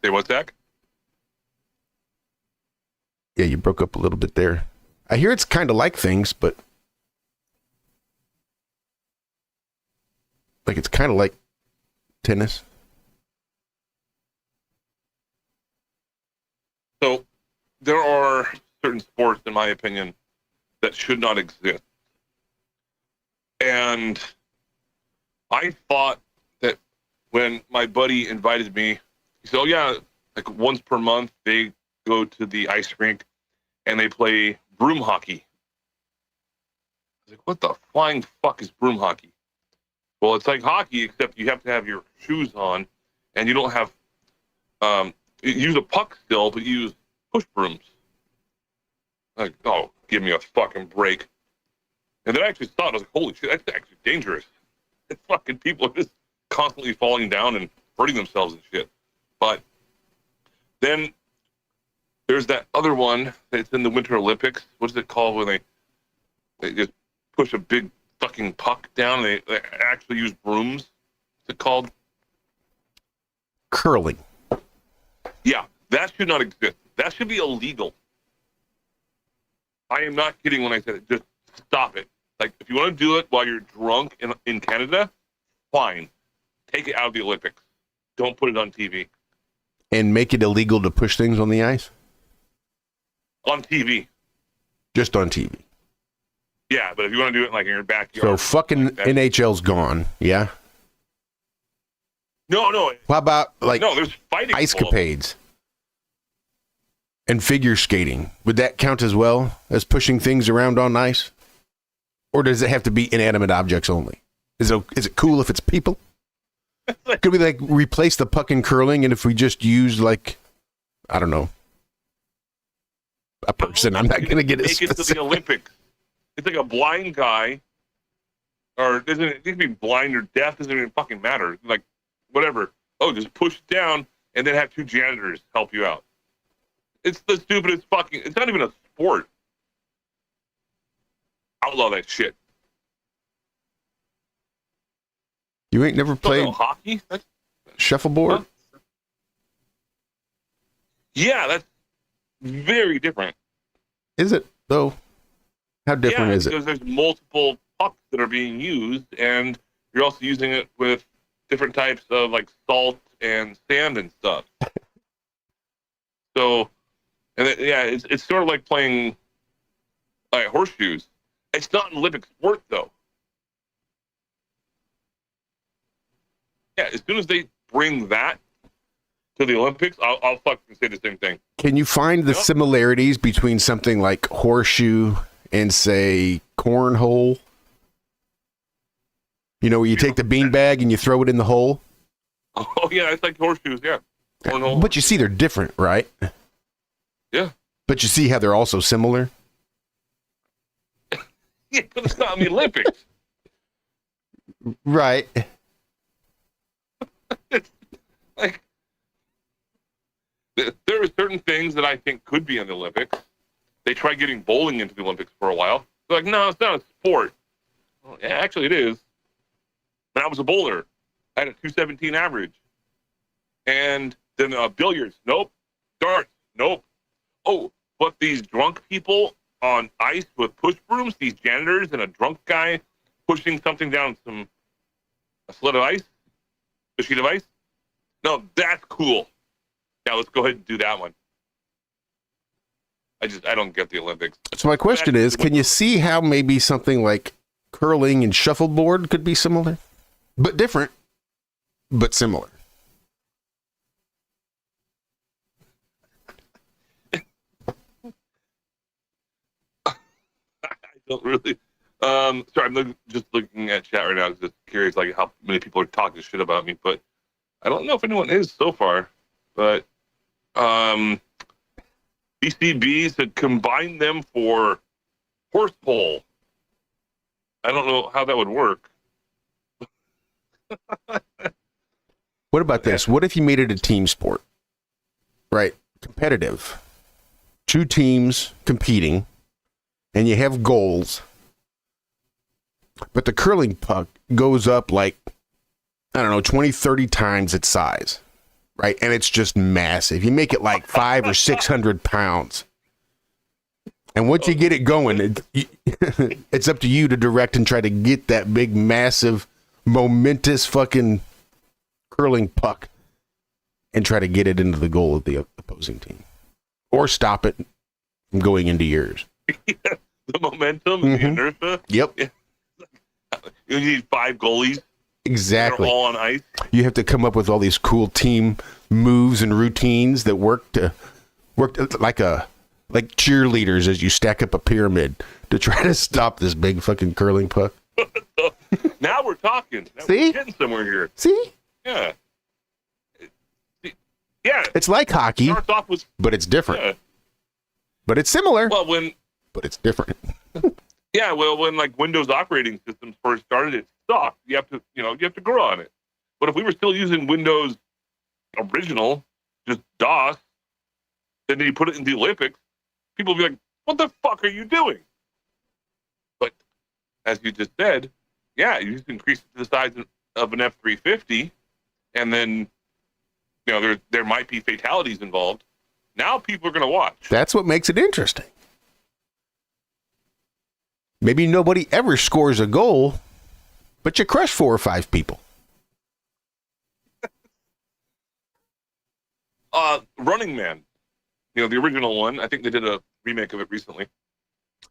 Say what, Zack? Yeah, you broke up a little bit there. I hear it's kind of like things, but like it's kind of like tennis. So there are certain sports, in my opinion, that should not exist. And I thought that when my buddy invited me, he said, oh yeah, like once per month they go to the ice rink and they play broom hockey. I was like, what the flying fuck is broom hockey? Well, it's like hockey, except you have to have your shoes on and you don't have, you use a puck still, but you use push brooms. Like, oh, give me a fucking break. And then I actually thought, I was like, holy shit, that's actually dangerous. It's fucking people are just constantly falling down and hurting themselves and shit. But then there's that other one that's in the Winter Olympics. What is it called when they just push a big fucking puck down? They actually use brooms. What's it called? Curling. Yeah, that should not exist. That should be illegal. I am not kidding when I said it. Just stop it. Like, if you want to do it while you're drunk in Canada, fine. Take it out of the Olympics. Don't put it on TV. And make it illegal to push things on the ice? On TV. Just on TV. Yeah, but if you want to do it like in your backyard. So fucking like NHL's gone, yeah? No. How about like there's fighting ice-capades and figure skating? Would that count as well as pushing things around on ice? Or does it have to be inanimate objects only? Is it cool if it's people? Could we like replace the puck in curling, and if we just use like, I don't know, a person? I'm not going to get it specific. Make it to the Olympics. It's like a blind guy, or it can be blind or deaf. Doesn't even fucking matter. Like whatever. Oh, just push it down, and then have 2 janitors help you out. It's the stupidest fucking. It's not even a sport. Outlaw that shit. You ain't never played hockey? shuffleboard? Huh? Yeah, that's very different. Is it, though? How different is it? Because there's multiple pucks that are being used, and you're also using it with different types of, like, salt and sand and stuff. So, and it's sort of like playing like horseshoes. It's not an Olympic sport, though. Yeah, as soon as they bring that to the Olympics, I'll fucking say the same thing. Can you find the similarities between something like horseshoe and, say, cornhole? You know, where you take the beanbag and you throw it in the hole? Oh, yeah, it's like horseshoes, yeah. Cornhole. But you see they're different, right? Yeah. But you see how they're also similar? Yeah, but it's not in the Olympics. Right. It's like, there are certain things that I think could be in the Olympics. They tried getting bowling into the Olympics for a while. They're like, no, it's not a sport. Well, yeah, actually it is. And I was a bowler. I had a 217 average. And then billiards, nope. Darts, nope. Oh, but these drunk people on ice with push brooms, these janitors and a drunk guy pushing something down a sled of ice, a sheet of ice. No, that's cool. Yeah, let's go ahead and do that one. I don't get the Olympics. So my question is, can you see how maybe something like curling and shuffleboard could be similar? But different, but similar. I don't really. Sorry, I'm just looking at chat right now. I'm just curious, like how many people are talking shit about me, but I don't know if anyone is so far. But BCBs had combined them for horse pole. I don't know how that would work. What about this? What if you made it a team sport? Right? Competitive. 2 teams competing, and you have goals. But the curling puck goes up like, I don't know, 20, 30 times its size. Right? And it's just massive. You make it like 500 or 600 pounds. And once you get it going, it's up to you to direct and try to get that big, massive, momentous fucking curling puck and try to get it into the goal of the opposing team. Or stop it from going into yours. The momentum, the inertia. Yep. You need 5 goalies. Exactly. They're all on ice. You have to come up with all these cool team moves and routines that work like cheerleaders as you stack up a pyramid to try to stop this big fucking curling puck. Now we're talking. Now See? We're getting somewhere here. See? Yeah. Yeah. It's like hockey, Starts off with, but it's different. yeah. But it's similar, Well, but it's different. when like Windows operating systems first started, it sucked. You have to grow on it. But if we were still using Windows original, just DOS, and then you put it in the Olympics, people would be like, what the fuck are you doing? But as you just said, yeah, you just increase it to the size of an F-350, and then there might be fatalities involved. Now people are going to watch. That's what makes it interesting. Maybe nobody ever scores a goal, but you crush 4 or 5 people. Running Man, the original one. I think they did a remake of it recently.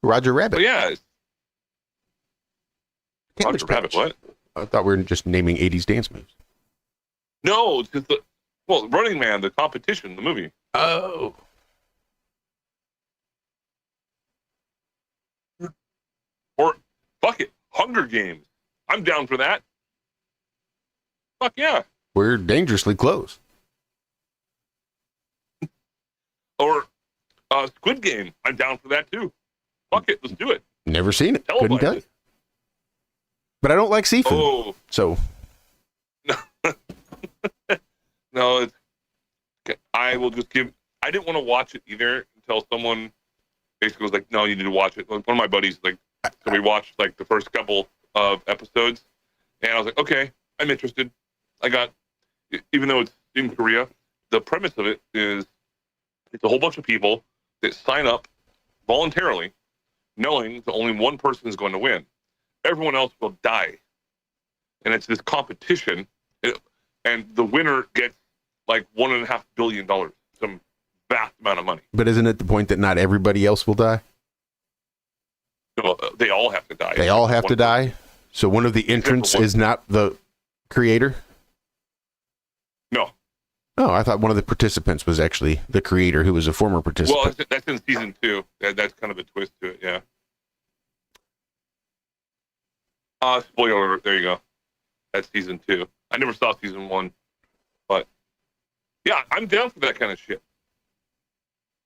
Roger Rabbit. But yeah. Roger Rabbit, what? I thought we were just naming 80s dance moves. No, it's just Running Man, the competition, the movie. Oh. Or, fuck it, Hunger Games. I'm down for that. Fuck yeah. We're dangerously close. Or Squid Game. I'm down for that too. Fuck it, let's do it. Never seen it. Televise Couldn't tell you. But I don't like seafood. Oh. So. No, it's. I will just give. I didn't want to watch it either until someone basically was like, "No, you need to watch it." One of my buddies, so we watched the first couple of episodes, and I was like, "Okay, I'm interested." Even though it's in Korea, the premise of it is it's a whole bunch of people that sign up voluntarily, knowing that only one person is going to win. Everyone else will die, and it's this competition, and the winner gets $1.5 billion, some vast amount of money. But isn't it the point that not everybody else will die? No, they all have to die. They all have to die? So one of the entrants is not the creator? No. Oh, I thought one of the participants was actually the creator who was a former participant. Well, that's in season 2. That's kind of a twist to it, yeah. Spoiler alert, there you go. That's season 2. I never saw season 1. But, yeah, I'm down for that kind of shit.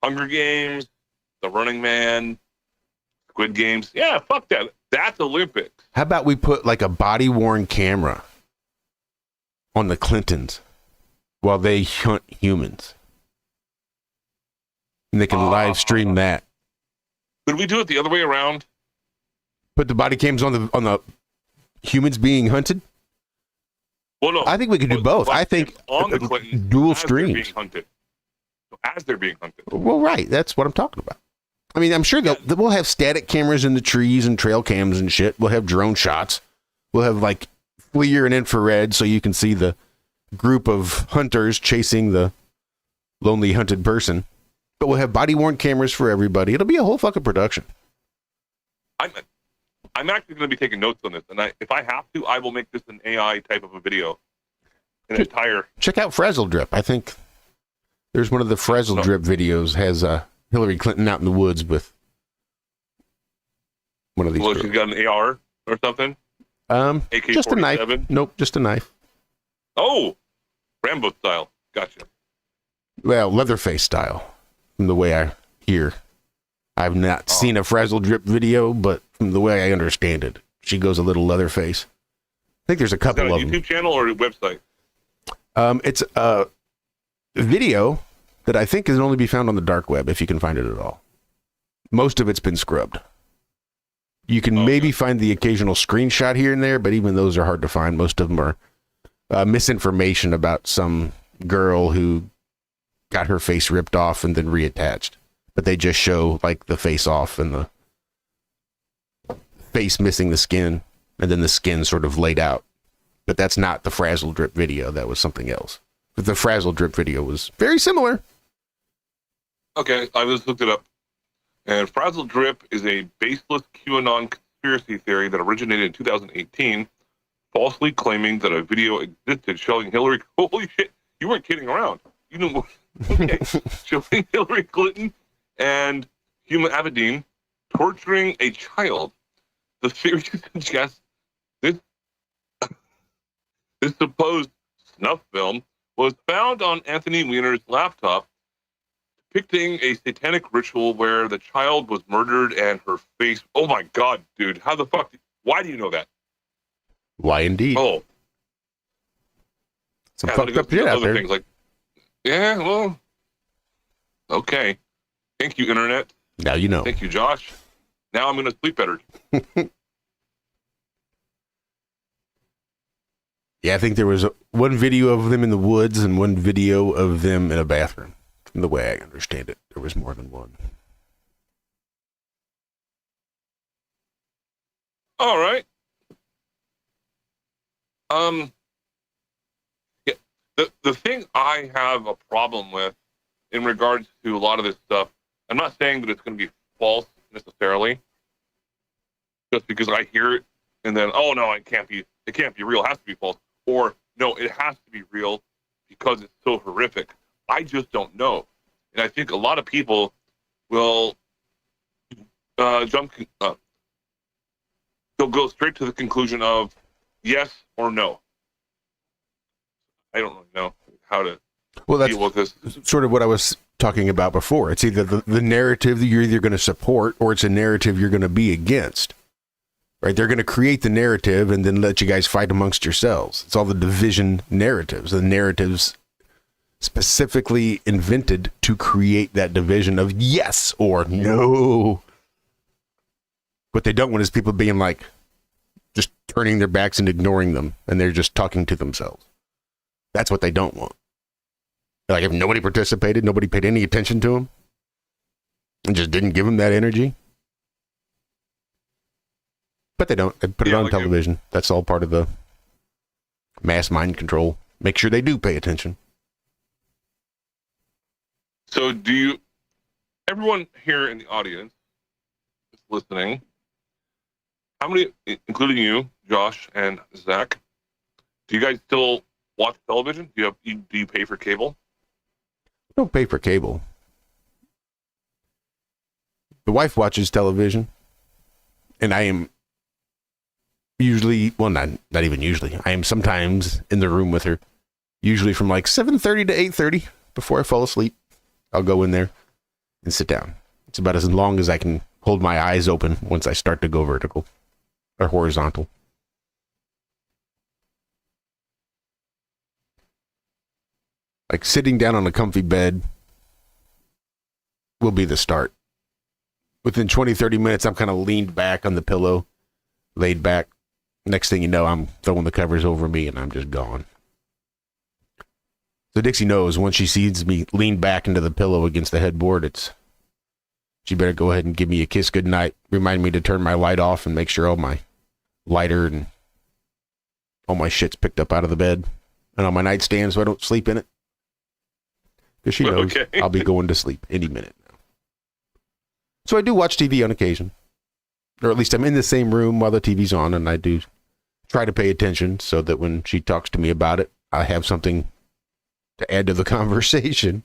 Hunger Games, The Running Man, Squid Games. Yeah, fuck that. That's Olympics. How about we put like a body-worn camera on the Clintons while they hunt humans? And they can live stream that. Could we do it the other way around? Put the body cams on the humans being hunted? Well, no. I think we could do both. I think on the Clintons dual as streams. They're being hunted. As they're being hunted. Well, right. That's what I'm talking about. I mean, I'm sure we'll have static cameras in the trees and trail cams and shit. We'll have drone shots. We'll have like FLIR and infrared so you can see the group of hunters chasing the lonely hunted person. But we'll have body-worn cameras for everybody. It'll be a whole fucking production. I'm actually going to be taking notes on this, and if I have to, I will make this an AI type of a video. Check out Frazzle Drip. I think there's one of the Frazzle Drip videos has Hillary Clinton out in the woods with one of these. Well, she's got an AR or something? AK-47? Just a knife. Nope, just a knife. Oh, Rambo style. Gotcha. Well, Leatherface style, from the way I hear. I've not seen a Frazzle Drip video, but from the way I understand it, she goes a little Leatherface. I think there's a couple of them. YouTube channel or a website? It's a video that I think can only be found on the dark web, if you can find it at all. Most of it's been scrubbed. You can maybe find the occasional screenshot here and there, but even those are hard to find. Most of them are misinformation about some girl who got her face ripped off and then reattached. But they just show like the face off and the face missing the skin, and then the skin sort of laid out. But that's not the Frazzle Drip video. That was something else. But the Frazzle Drip video was very similar. Okay, I just looked it up. And Frazzle Drip is a baseless QAnon conspiracy theory that originated in 2018, falsely claiming that a video existed showing Hillary... Holy shit, you weren't kidding around. You know, okay, showing Hillary Clinton and Huma Abedin torturing a child. The theory suggests this supposed snuff film was found on Anthony Weiner's laptop, depicting a satanic ritual where the child was murdered and her face... Oh my god, dude. How the fuck... Why do you know that? Why indeed? Oh. Some fucked up shit out there. Things like, yeah, well... Okay. Thank you, Internet. Now you know. Thank you, Josh. Now I'm going to sleep better. Yeah, I think there was one video of them in the woods and one video of them in a bathroom. From the way I understand it, there was more than one. All right. Yeah, the thing I have a problem with in regards to a lot of this stuff, I'm not saying that it's going to be false necessarily, just because I hear it and then, oh no, it can't be real, it has to be false. Or, no, it has to be real because it's so horrific. I just don't know. And I think a lot of people will they'll go straight to the conclusion of yes or no. I don't really know how to deal with this. Sort of what I was talking about before. It's either the narrative that you're either going to support or it's a narrative you're going to be against. Right? They're going to create the narrative and then let you guys fight amongst yourselves. It's all the division narratives. The narratives specifically invented to create that division of yes or no. What they don't want is people being like, just turning their backs and ignoring them, and they're just talking to themselves. That's what they don't want. Like if nobody participated, nobody paid any attention to them, and just didn't give them that energy. But they don't. They put it on television. That's all part of the mass mind control. Make sure they do pay attention. So everyone here in the audience is listening, how many, including you, Josh and Zach, do you guys still watch television? Do you pay for cable? Don't pay for cable. The wife watches television, and I am usually, well, not even usually. I am sometimes in the room with her, usually from like 7:30 to 8:30 before I fall asleep. I'll go in there and sit down. It's about as long as I can hold my eyes open once I start to go vertical or horizontal. Like sitting down on a comfy bed will be the start. Within 20, 30 minutes, I'm kind of leaned back on the pillow, laid back. Next thing you know, I'm throwing the covers over me and I'm just gone. So Dixie knows once she sees me lean back into the pillow against the headboard, she better go ahead and give me a kiss goodnight, remind me to turn my light off and make sure all my lighter and all my shit's picked up out of the bed and on my nightstand so I don't sleep in it. Because she knows I'll be going to sleep any minute now. So I do watch TV on occasion. Or at least I'm in the same room while the TV's on, and I do try to pay attention so that when she talks to me about it, I have something to add to the conversation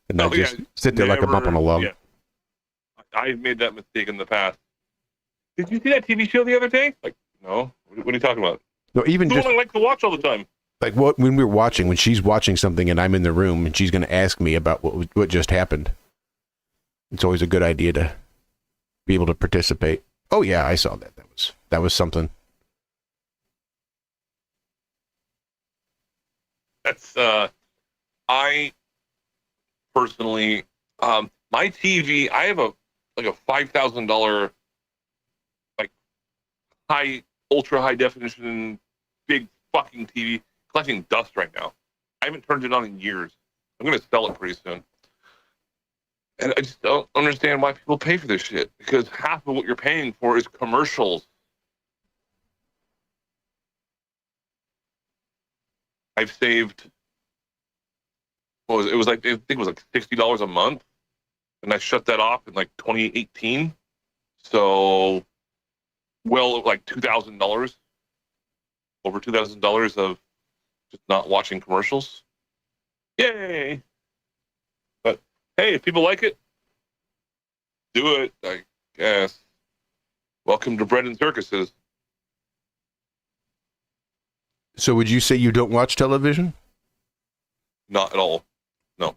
and not just sit there like a bump on a log. Yeah. I've made that mistake in the past. Did you see that TV show the other day? Like, no. What are you talking about? No, even the just one I like to watch all the time. Like when we're watching, when she's watching something and I'm in the room and she's going to ask me about what just happened. It's always a good idea to be able to participate. Oh yeah, I saw that. That was something. That's I personally my TV, I have a $5,000 like ultra high definition big fucking TV collecting dust right now. I haven't turned it on in years. I'm gonna sell it pretty soon. And I just don't understand why people pay for this shit, because half of what you're paying for is commercials. I've saved, I think it was like $60 a month, and I shut that off in like 2018. So, well, like $2,000, over $2,000 of just not watching commercials. Yay! But hey, if people like it, do it, I guess. Welcome to bread and circuses. So would you say you don't watch television? Not at all. No.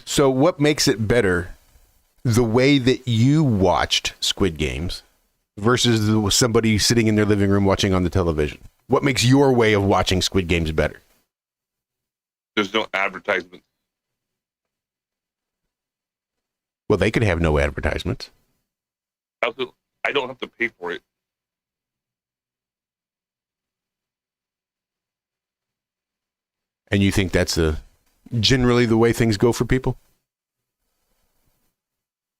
So what makes it better, the way that you watched Squid Games versus somebody sitting in their living room watching on the television? What makes your way of watching Squid Games better? There's no advertisements. Well, they could have no advertisements. I don't have to pay for it. And you think that's generally the way things go for people?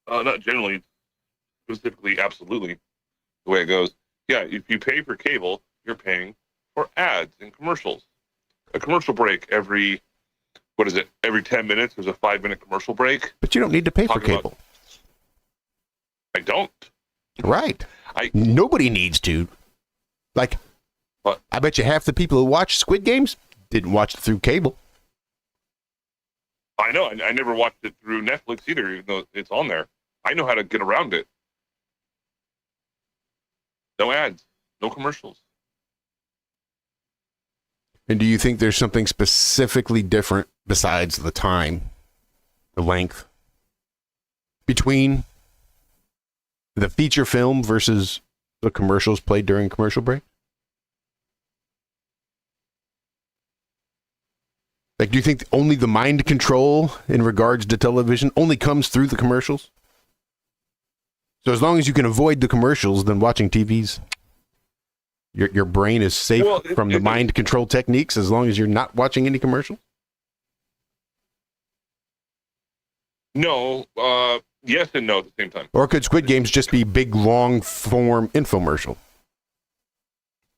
Not generally, specifically, absolutely the way it goes. Yeah, if you pay for cable, you're paying for ads and commercials. A commercial break every 10 minutes, there's a 5-minute commercial break. But you don't need to pay for cable. I don't. Right. Nobody needs to. Like, what? I bet you half the people who watch Squid Games didn't watch it through cable. I know. I never watched it through Netflix either, even though it's on there. I know how to get around it. No ads, no commercials. And do you think there's something specifically different besides the time, the length, between the feature film versus the commercials played during commercial break? Like, do you think only the mind control in regards to television only comes through the commercials? So as long as you can avoid the commercials, then watching TV's, your brain is safe from the mind control techniques as long as you're not watching any commercials? No, yes and no at the same time. Or could Squid Games just be big, long-form infomercial?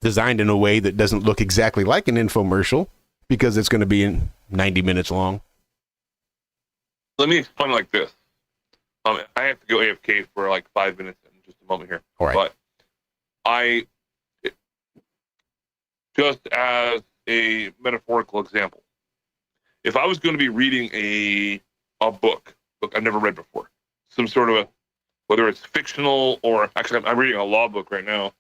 Designed in a way that doesn't look exactly like an infomercial because it's going to be in 90 minutes long. Let me explain like this. I have to go AFK for like 5 minutes in just a moment here. All right. But just as a metaphorical example. If I was going to be reading a book I've never read before, some sort of whether it's fictional or actually I'm reading a law book right now.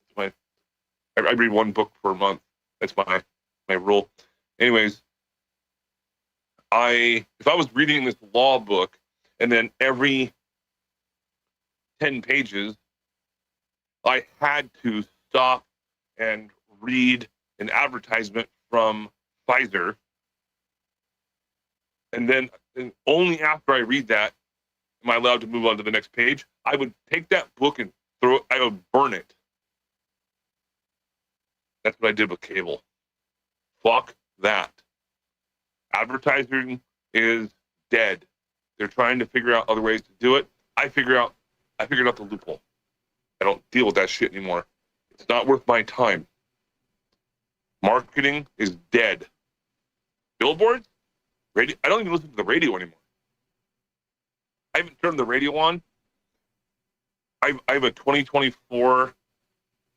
I read one book per month. That's my rule. Anyways, if I was reading this law book and then every 10 pages I had to stop and read an advertisement from Pfizer, and then only after I read that am I allowed to move on to the next page, I would take that book and I would burn it. That's what I did with cable. Fuck that. Advertising is dead. They're trying to figure out other ways to do it. I figured out the loophole. I don't deal with that shit anymore. It's not worth my time. Marketing is dead. Billboards? Radio? I don't even listen to the radio anymore. I haven't turned the radio on. I have a 2024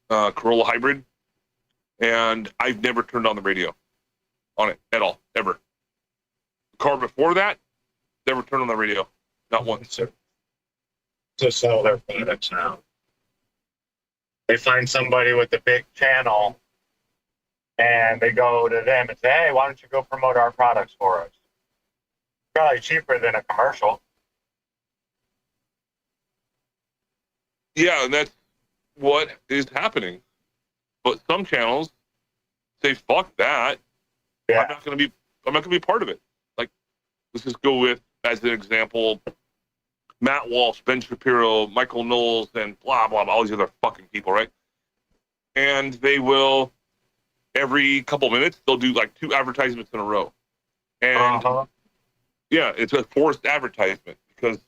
Corolla Hybrid, and I've never turned on the radio on it at all, ever. The car before that, never turned on the radio, not once. To sell their products now. They find somebody with a big channel, and they go to them and say, "Hey, why don't you go promote our products for us? Probably cheaper than a commercial." Yeah, and that's what is happening. But some channels say, "Fuck that! Yeah. I'm not gonna be part of it." Like, let's just go with as an example, Matt Walsh, Ben Shapiro, Michael Knowles, and blah blah blah, all these other fucking people, right? And they will every couple minutes they'll do like 2 advertisements in a row, and yeah, it's a forced advertisement because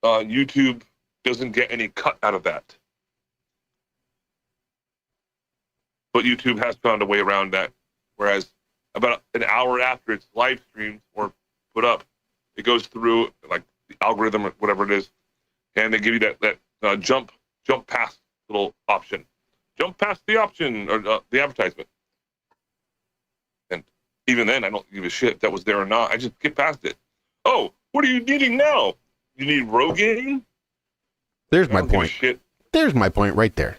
YouTube doesn't get any cut out of that. But YouTube has found a way around that. Whereas about an hour after it's live streamed or put up, it goes through like the algorithm or whatever it is, and they give you that jump past little option. Jump past the option or the advertisement. And even then, I don't give a shit if that was there or not. I just get past it. Oh, what are you needing now? You need Rogaine? There's my point. There's my point right there.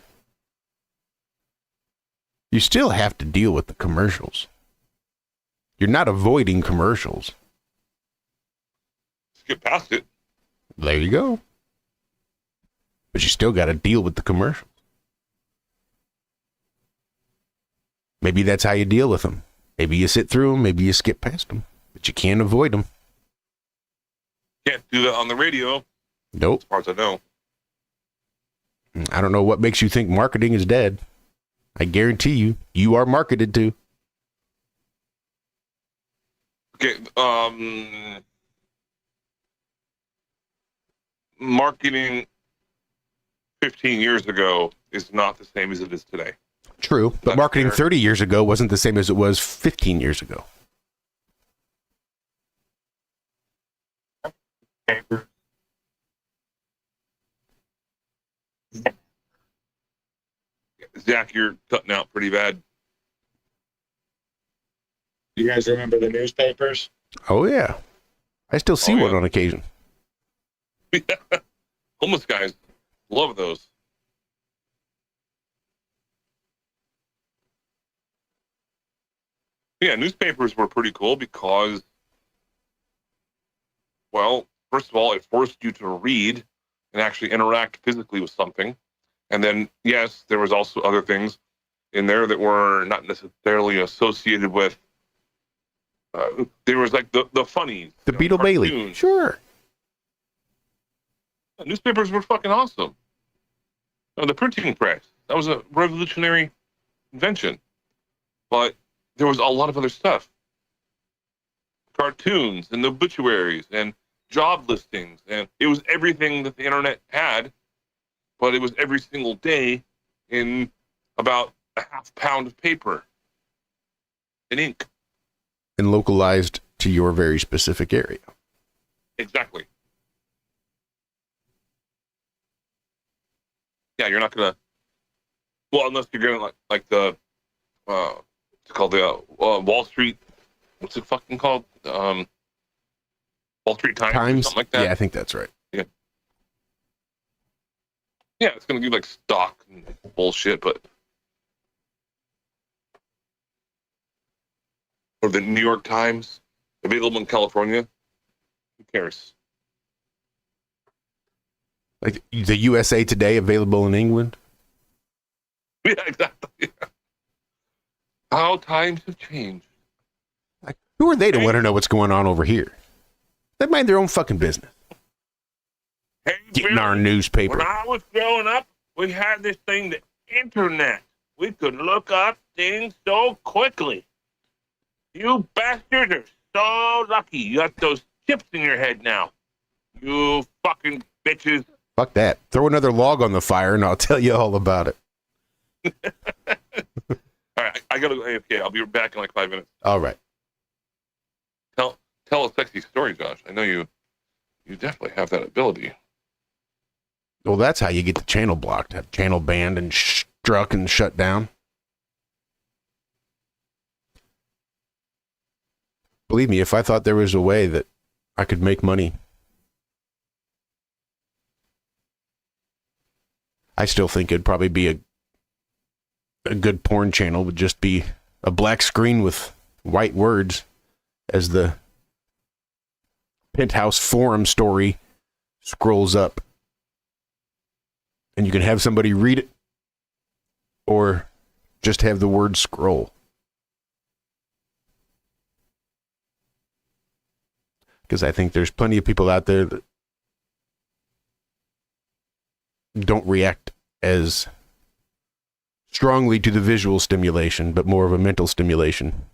You still have to deal with the commercials. You're not avoiding commercials. Just get past it. There you go. But you still got to deal with the commercials. Maybe that's how you deal with them. Maybe you sit through them. Maybe you skip past them. But you can't avoid them. Can't do that on the radio. Nope. As far as I know. I don't know what makes you think marketing is dead. I guarantee you, you are marketed to. Okay, marketing 15 years ago is not the same as it is today. True, but That's marketing fair. 30 years ago wasn't the same as it was 15 years ago. Zack, you're cutting out pretty bad. You guys remember the newspapers? Oh, yeah. I still see one on occasion. Homeless guys love those. Yeah, newspapers were pretty cool because, well, first of all, it forced you to read and actually interact physically with something. And then, yes, there was also other things in there that were not necessarily associated with, there was like the funnies. The Beetle Bailey. cartoons. Sure. Newspapers were fucking awesome. The printing press, that was a revolutionary invention. But there was a lot of other stuff. Cartoons and the obituaries and job listings. And it was everything that the internet had, but it was every single day in about a half pound of paper and ink. And localized to your very specific area. Exactly. Yeah, you're not gonna. Well, unless you're gonna like the It's called the Wall Street. What's it fucking called? Wall Street Times, or something like that. Yeah, I think that's right. Yeah. Yeah, it's gonna give like stock and bullshit, but or the New York Times, available in California. Who cares? Like the USA Today, available in England. Yeah, exactly. How times have changed. Like, who are they to want to know what's going on over here? They mind their own fucking business. Hey, Getting Bill, our newspaper. When I was growing up, we had this thing, the internet. We could look up things so quickly. You bastards are so lucky. You got those chips in your head now. You fucking bitches. Fuck that. Throw another log on the fire and I'll tell you all about it. All right, I gotta go AFK. I'll be back in like 5 minutes. All right. Tell a sexy story, Josh. I know you definitely have that ability. Well, that's how you get the channel blocked. Have channel banned and struck and shut down. Believe me, if I thought there was a way that I could make money, I still think it'd probably be a good porn channel. Would just be a black screen with white words as the Penthouse forum story scrolls up. And you can have somebody read it or just have the word scroll. Because I think there's plenty of people out there that don't react as strongly to the visual stimulation, but more of a mental stimulation.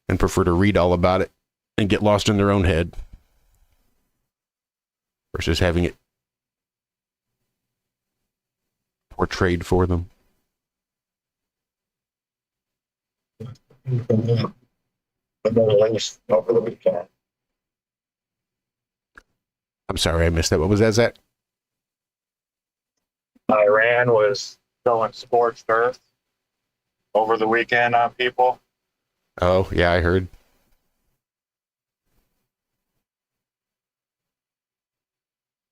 And prefer to read all about it and get lost in their own head versus having it portrayed for them. Over the weekend. I'm sorry, I missed that. What was that, Zach? Iran was throwing scorched earth over the weekend on people. Oh, yeah, I heard.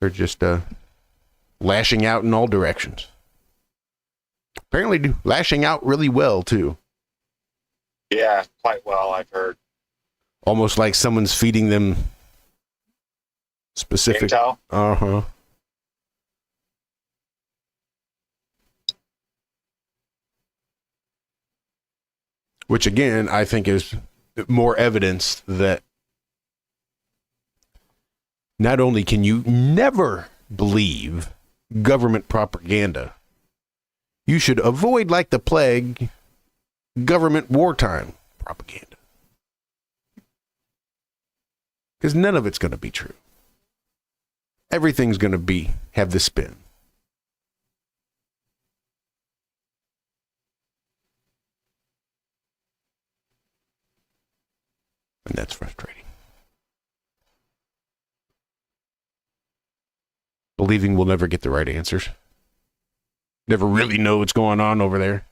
They're just lashing out in all directions. Apparently lashing out really well, too. Yeah, quite well, I've heard. Almost like someone's feeding them specific... Intel? Uh-huh. Which, again, I think is more evidence that not only can you never believe government propaganda, you should avoid, like the plague, government wartime propaganda. Because none of it's going to be true. Everything's going to have the spin. And that's frustrating. Believing we'll never get the right answers. Never really know what's going on over there.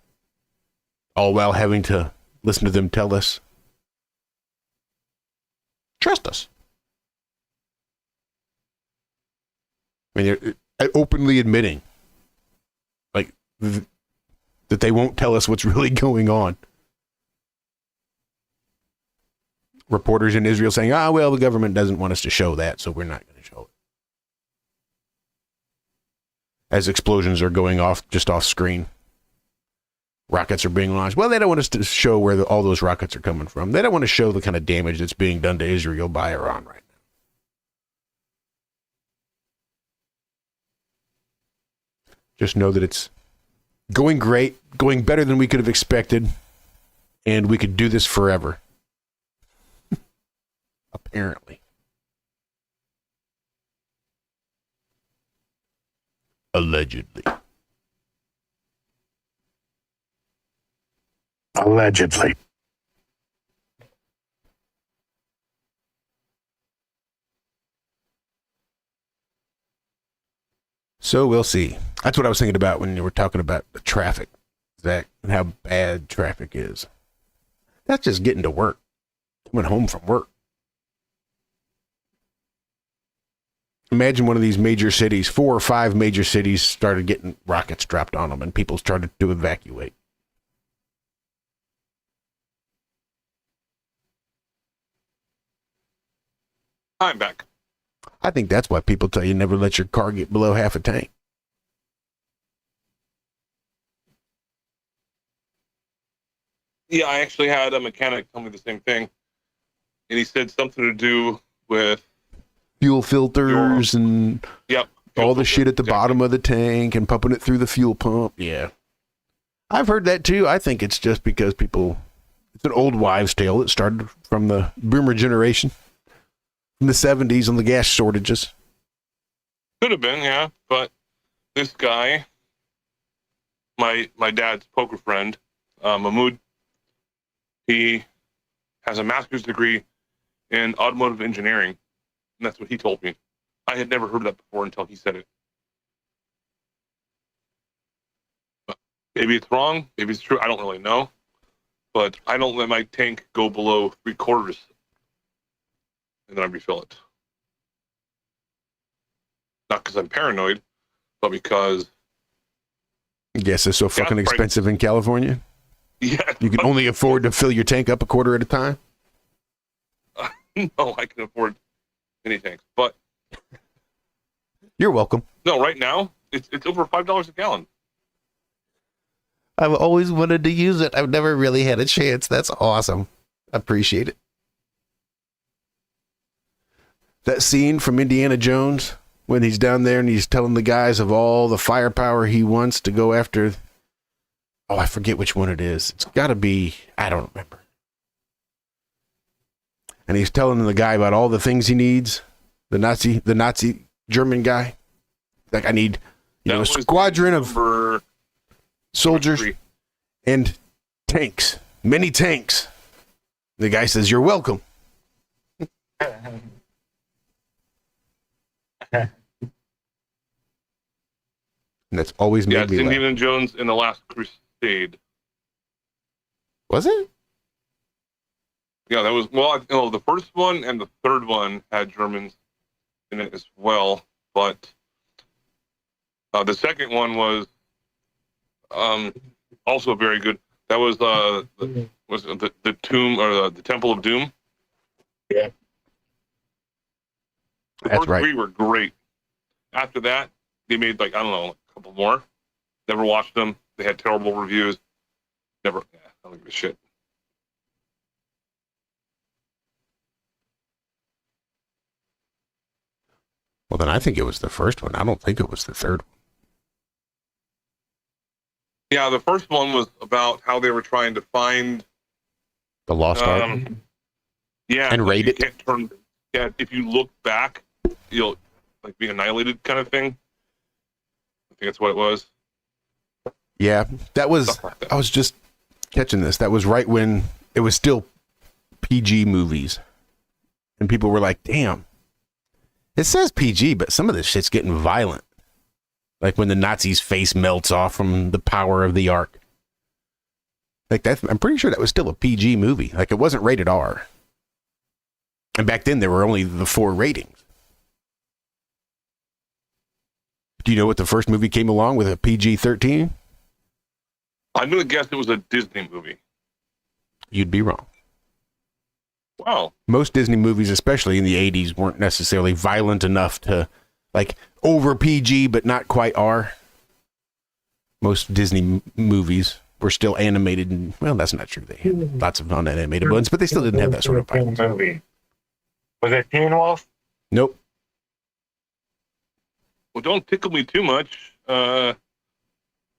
All while having to listen to them tell us. Trust us. I mean, they're openly admitting like that they won't tell us what's really going on. Reporters in Israel saying, well, the government doesn't want us to show that, so we're not going to show it. As explosions are going off just off screen. Rockets are being launched. Well, they don't want us to show where all those rockets are coming from. They don't want to show the kind of damage that's being done to Israel by Iran right now. Just know that it's going great, going better than we could have expected, and we could do this forever. Apparently. Allegedly. Allegedly. So we'll see. That's what I was thinking about when you were talking about the traffic, Zach, and how bad traffic is. That's just getting to work, coming home from work. Imagine one of these major cities, 4 or 5 major cities started getting rockets dropped on them and people started to evacuate. I'm back. I think that's why people tell you never let your car get below half a tank. Yeah, I actually had a mechanic tell me the same thing. And he said something to do with Fuel filters and yep, all the shit at the bottom of the tank and pumping it through the fuel pump. Yeah. I've heard that too. I think it's just because it's an old wives' tale that started from the boomer generation in the 70s on the gas shortages. Could have been, yeah. But this guy, my dad's poker friend, Mahmoud, he has a master's degree in automotive engineering. And that's what he told me. I had never heard that before until he said it. But maybe it's wrong. Maybe it's true. I don't really know. But I don't let my tank go below 3/4. And then I refill it. Not because I'm paranoid, but because... Gas is so fucking expensive in California? Yeah. You can only afford to fill your tank up 1/4 at a time? No, I can afford many tanks, but you're welcome. No, right now it's over $5 a gallon. I've always wanted to use it. I've never really had a chance. That's awesome. I appreciate it. That scene from Indiana Jones when he's down there and he's telling the guys of all the firepower he wants to go after. Oh, I forget which one it is. It's got to be, I don't remember. And he's telling the guy about all the things he needs. The Nazi German guy. Like, I need, a squadron of soldiers and tanks. Many tanks. The guy says, "You're welcome." And that's always made it's me laugh. Indiana Jones in the Last Crusade. Was it? Yeah, that was, the first one and the third one had Germans in it as well, but the second one was also very good. That was the tomb or the Temple of Doom. Yeah. The That's first right. 3 were great. After that, they made a couple more. Never watched them. They had terrible reviews. I don't give a shit. Well, then I think it was the first one. I don't think it was the third one. Yeah, the first one was about how they were trying to find the lost art. Yeah, and raid it. If you look back, you'll be annihilated, kind of thing. I think that's what it was. Yeah, that was. I was just catching this. That was right when it was still PG movies, and people were like, "Damn, it says PG, but some of this shit's getting violent." Like when the Nazi's face melts off from the power of the arc. Like that, I'm pretty sure that was still a PG movie. Like it wasn't rated R. And back then there were only the 4 ratings. Do you know what the first movie came along with? A PG-13? I'm gonna guess it was a Disney movie. You'd be wrong. Wow. Most Disney movies, especially in the 80s, weren't necessarily violent enough to, over PG, but not quite R. Most Disney movies were still animated, and, well, that's not true. They had lots of non-animated ones, but they still didn't have that sort of violence. Movie. Was it Teen Wolf? Nope. Well, don't tickle me too much. What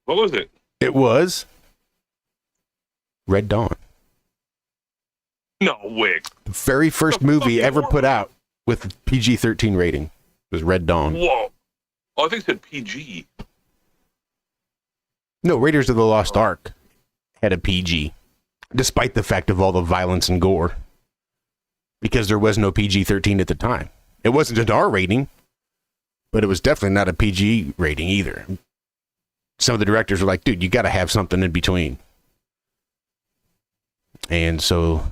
was it? It was Red Dawn. No way. The very first movie ever put out with a PG-13 rating was Red Dawn. Whoa. Oh, I think it said PG. No, Raiders of the Lost Ark had a PG, despite the fact of all the violence and gore, because there was no PG-13 at the time. It wasn't an R rating, but it was definitely not a PG rating either. some of the directors are like, dude, you got to have something in between. And so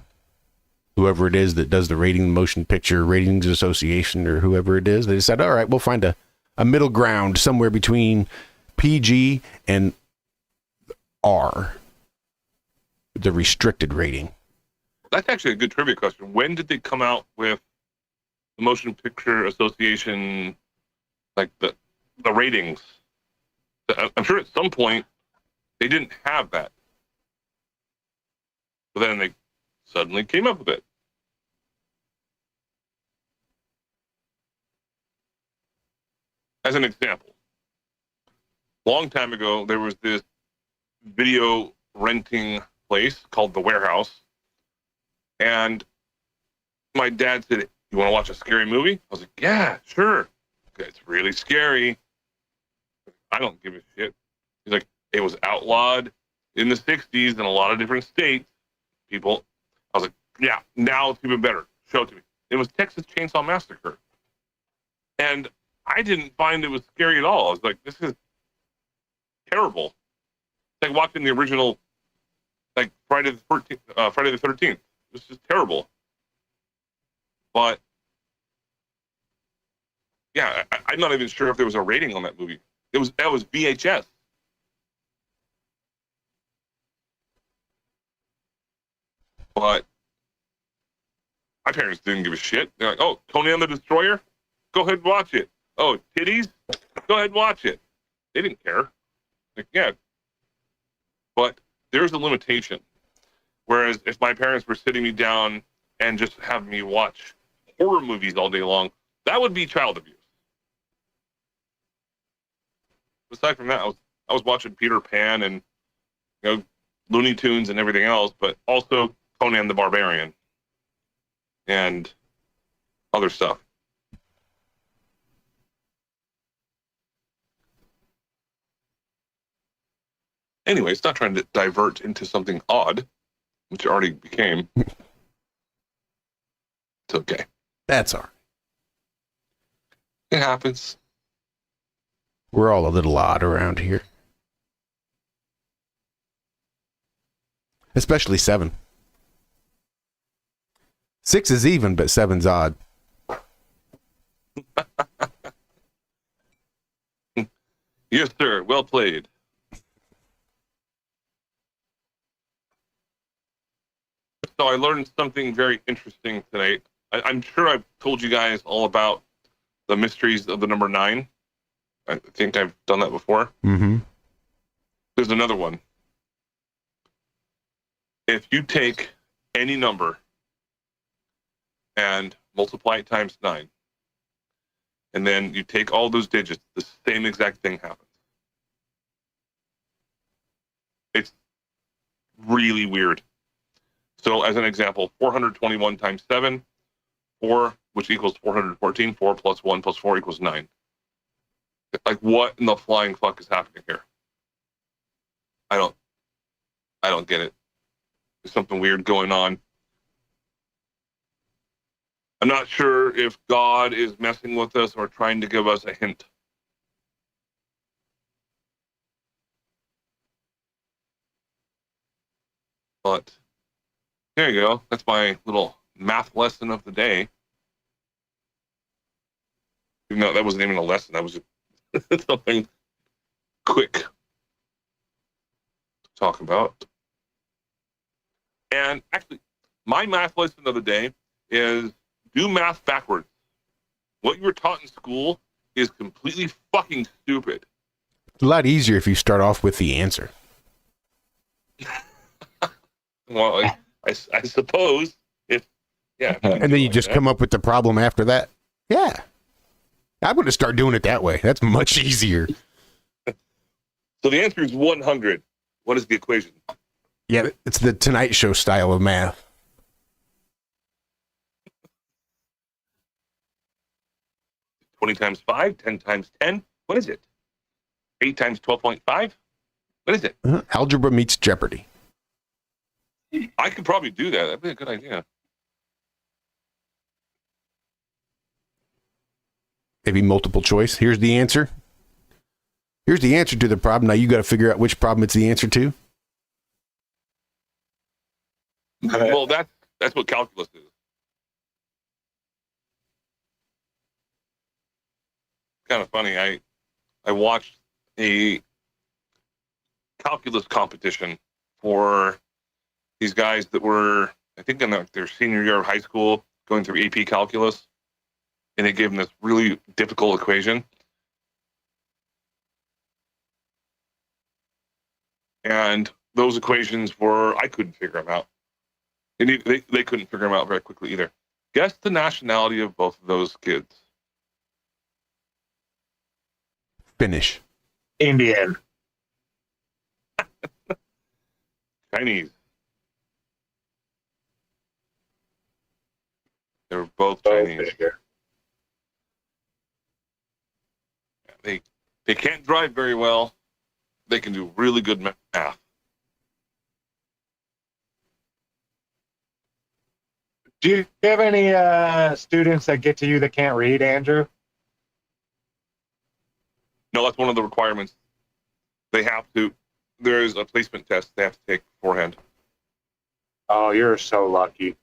whoever it is that does the rating motion picture ratings association or whoever it is, they decided, all right, we'll find a middle ground somewhere between PG and R, the restricted rating. That's actually a good trivia question. When did they come out with the Motion Picture Association, like the ratings? I'm sure at some point they didn't have that. But then they suddenly came up with it. As an example, long time ago, there was this video renting place called The Warehouse. And my dad said, you want to watch a scary movie? I was like, yeah, sure. It's really scary. I don't give a shit. He's like, it was outlawed in the 60s in a lot of different states. People, I was like, yeah, now it's even better. Show it to me. It was Texas Chainsaw Massacre. And I didn't find it was scary at all. I was like, this is terrible. It's like watching the original, like Friday the 13th. This is terrible. But yeah, I'm not even sure if there was a rating on that movie. That was VHS. But my parents didn't give a shit. They're like, oh, Conan the Destroyer? Go ahead and watch it. Oh, titties? Go ahead and watch it. They didn't care. Like, yeah. But there's a limitation. Whereas if my parents were sitting me down and just having me watch horror movies all day long, that would be child abuse. Aside from that, I was watching Peter Pan and Looney Tunes and everything else, but also Conan the Barbarian and other stuff. Anyway, it's not trying to divert into something odd, which it already became. It's okay. That's all right. It happens. We're all a little odd around here. Especially 7. 6 is even, but 7's odd. Yes, sir. Well played. So I learned something very interesting tonight. I'm sure I've told you guys all about the mysteries of the number 9. I think I've done that before. Mm-hmm. There's another one. If you take any number and multiply it times 9, and then you take all those digits, the same exact thing happens. It's really weird. So as an example, 421 times 7, 4, which equals 414. 4 plus 1 plus 4 equals 9. Like, what in the flying fuck is happening here? I don't get it. There's something weird going on. I'm not sure if God is messing with us or trying to give us a hint. But there you go. That's my little math lesson of the day. Even though that wasn't even a lesson, that was just something quick to talk about. And actually, my math lesson of the day is do math backwards. What you were taught in school is completely fucking stupid. It's a lot easier if you start off with the answer. Well, I suppose if, yeah. And then you just come up with the problem after that. Yeah. I'm going to start doing it that way. That's much easier. So the answer is 100. What is the equation? Yeah, it's the Tonight Show style of math. $20 times 5, 10 times 10. What is it? 8 times 12.5. What is it? Algebra meets Jeopardy. I could probably do that. That'd be a good idea. Maybe multiple choice. Here's the answer. Here's the answer to the problem. Now you got to figure out which problem it's the answer to. Well, that's what calculus is. Kind of funny. I watched a calculus competition for these guys that were, I think, in their senior year of high school, going through AP calculus, and it gave them this really difficult equation. And those equations I couldn't figure them out. And they couldn't figure them out very quickly either. Guess the nationality of both of those kids. Finnish. Indian. Chinese. They were both Chinese. They can't drive very well. They can do really good math. Do you have any students that get to you that can't read, Andrew? No, that's one of the requirements. They have to. There's a placement test they have to take beforehand. Oh, you're so lucky.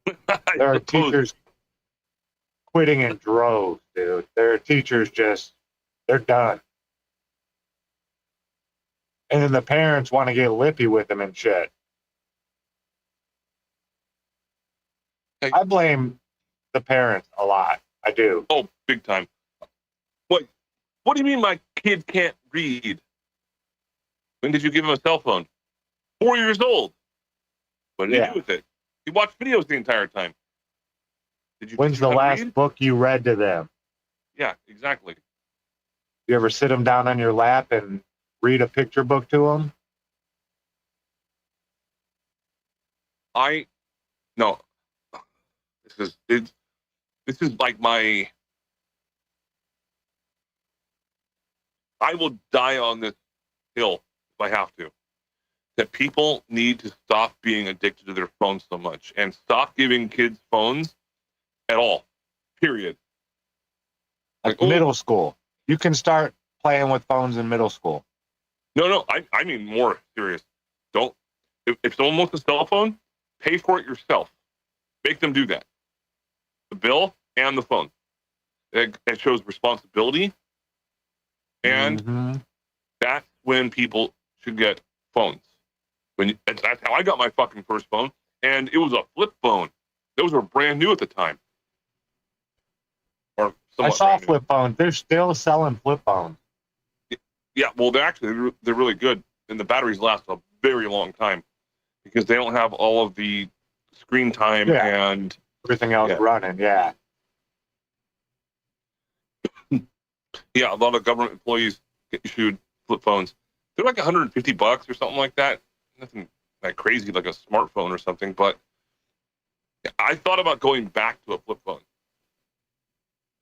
There are teachers quitting in droves, dude. There are teachers they're done. And then the parents want to get lippy with them and shit. I blame the parents a lot. I do. Oh, big time. What do you mean my kid can't read? When did you give him a cell phone? 4 years old. What did he do with it? He watched videos the entire time. When's the last book you read to them? Yeah, exactly. You ever sit them down on your lap and read a picture book to them? No. This is like my. I will die on this hill if I have to. That people need to stop being addicted to their phones so much and stop giving kids phones at all. Period. Like middle school. You can start playing with phones in middle school. No, I mean more serious. Don't. If someone wants a cell phone, pay for it yourself. Make them do that. The bill and the phone. It shows responsibility. And that's when people should get phones. That's how I got my fucking first phone. And it was a flip phone. Those were brand new at the time. I saw flip phones. They're still selling flip phones. Yeah, well, they're really good. And the batteries last a very long time because they don't have all of the screen time and everything else running. Yeah. Yeah, a lot of government employees get issued flip phones. They're like $150 or something like that. Nothing like crazy like a smartphone or something, but I thought about going back to a flip phone.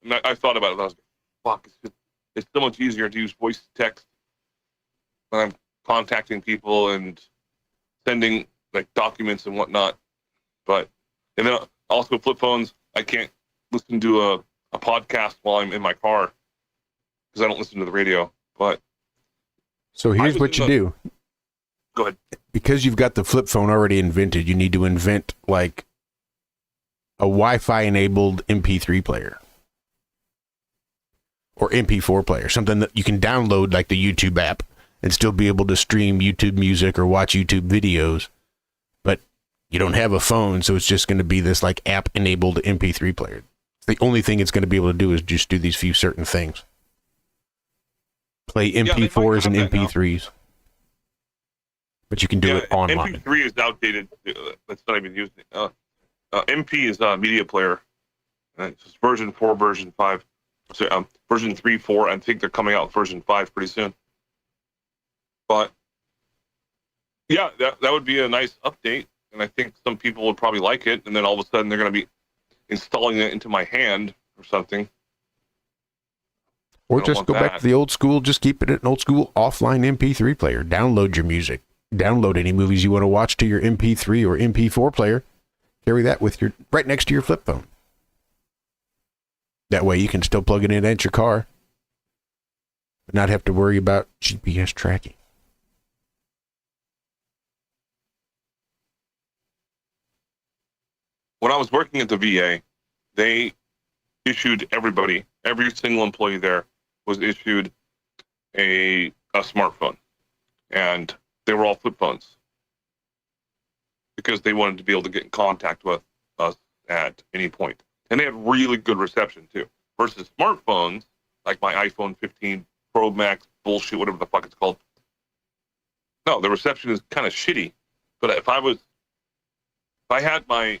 And I thought about it. And I was like, fuck, it's so much easier to use voice text when I'm contacting people and sending like documents and whatnot. And then also flip phones, I can't listen to a podcast while I'm in my car because I don't listen to the radio. But so here's what you do. Go ahead. Because you've got the flip phone already invented, you need to invent like a Wi-Fi enabled MP3 player or MP4 player, something that you can download like the YouTube app and still be able to stream YouTube music or watch YouTube videos. But you don't have a phone, so it's just going to be this like app enabled MP3 player. The only thing it's going to be able to do is just do these few certain things. Play MP4s and MP3s. But you can do it online. MP3 is outdated. That's not even used. MP is a media player. It's version 4, version 5. So, version 3, 4. I think they're coming out with version 5 pretty soon. But, yeah, that would be a nice update. And I think some people would probably like it. And then all of a sudden they're going to be installing it into my hand or something. Or just go back to the old school. Just keep it an old school offline MP3 player. Download your music. Download any movies you want to watch to your MP3 or MP4 player. Carry that with your right next to your flip phone. That way you can still plug it in at your car. but not have to worry about GPS tracking. When I was working at the VA, they issued every single employee there was issued a smartphone, and they were all flip phones because they wanted to be able to get in contact with us at any point. And they had really good reception too, versus smartphones like my iPhone 15 Pro Max bullshit, whatever the fuck it's called. No, the reception is kind of shitty. But if I had my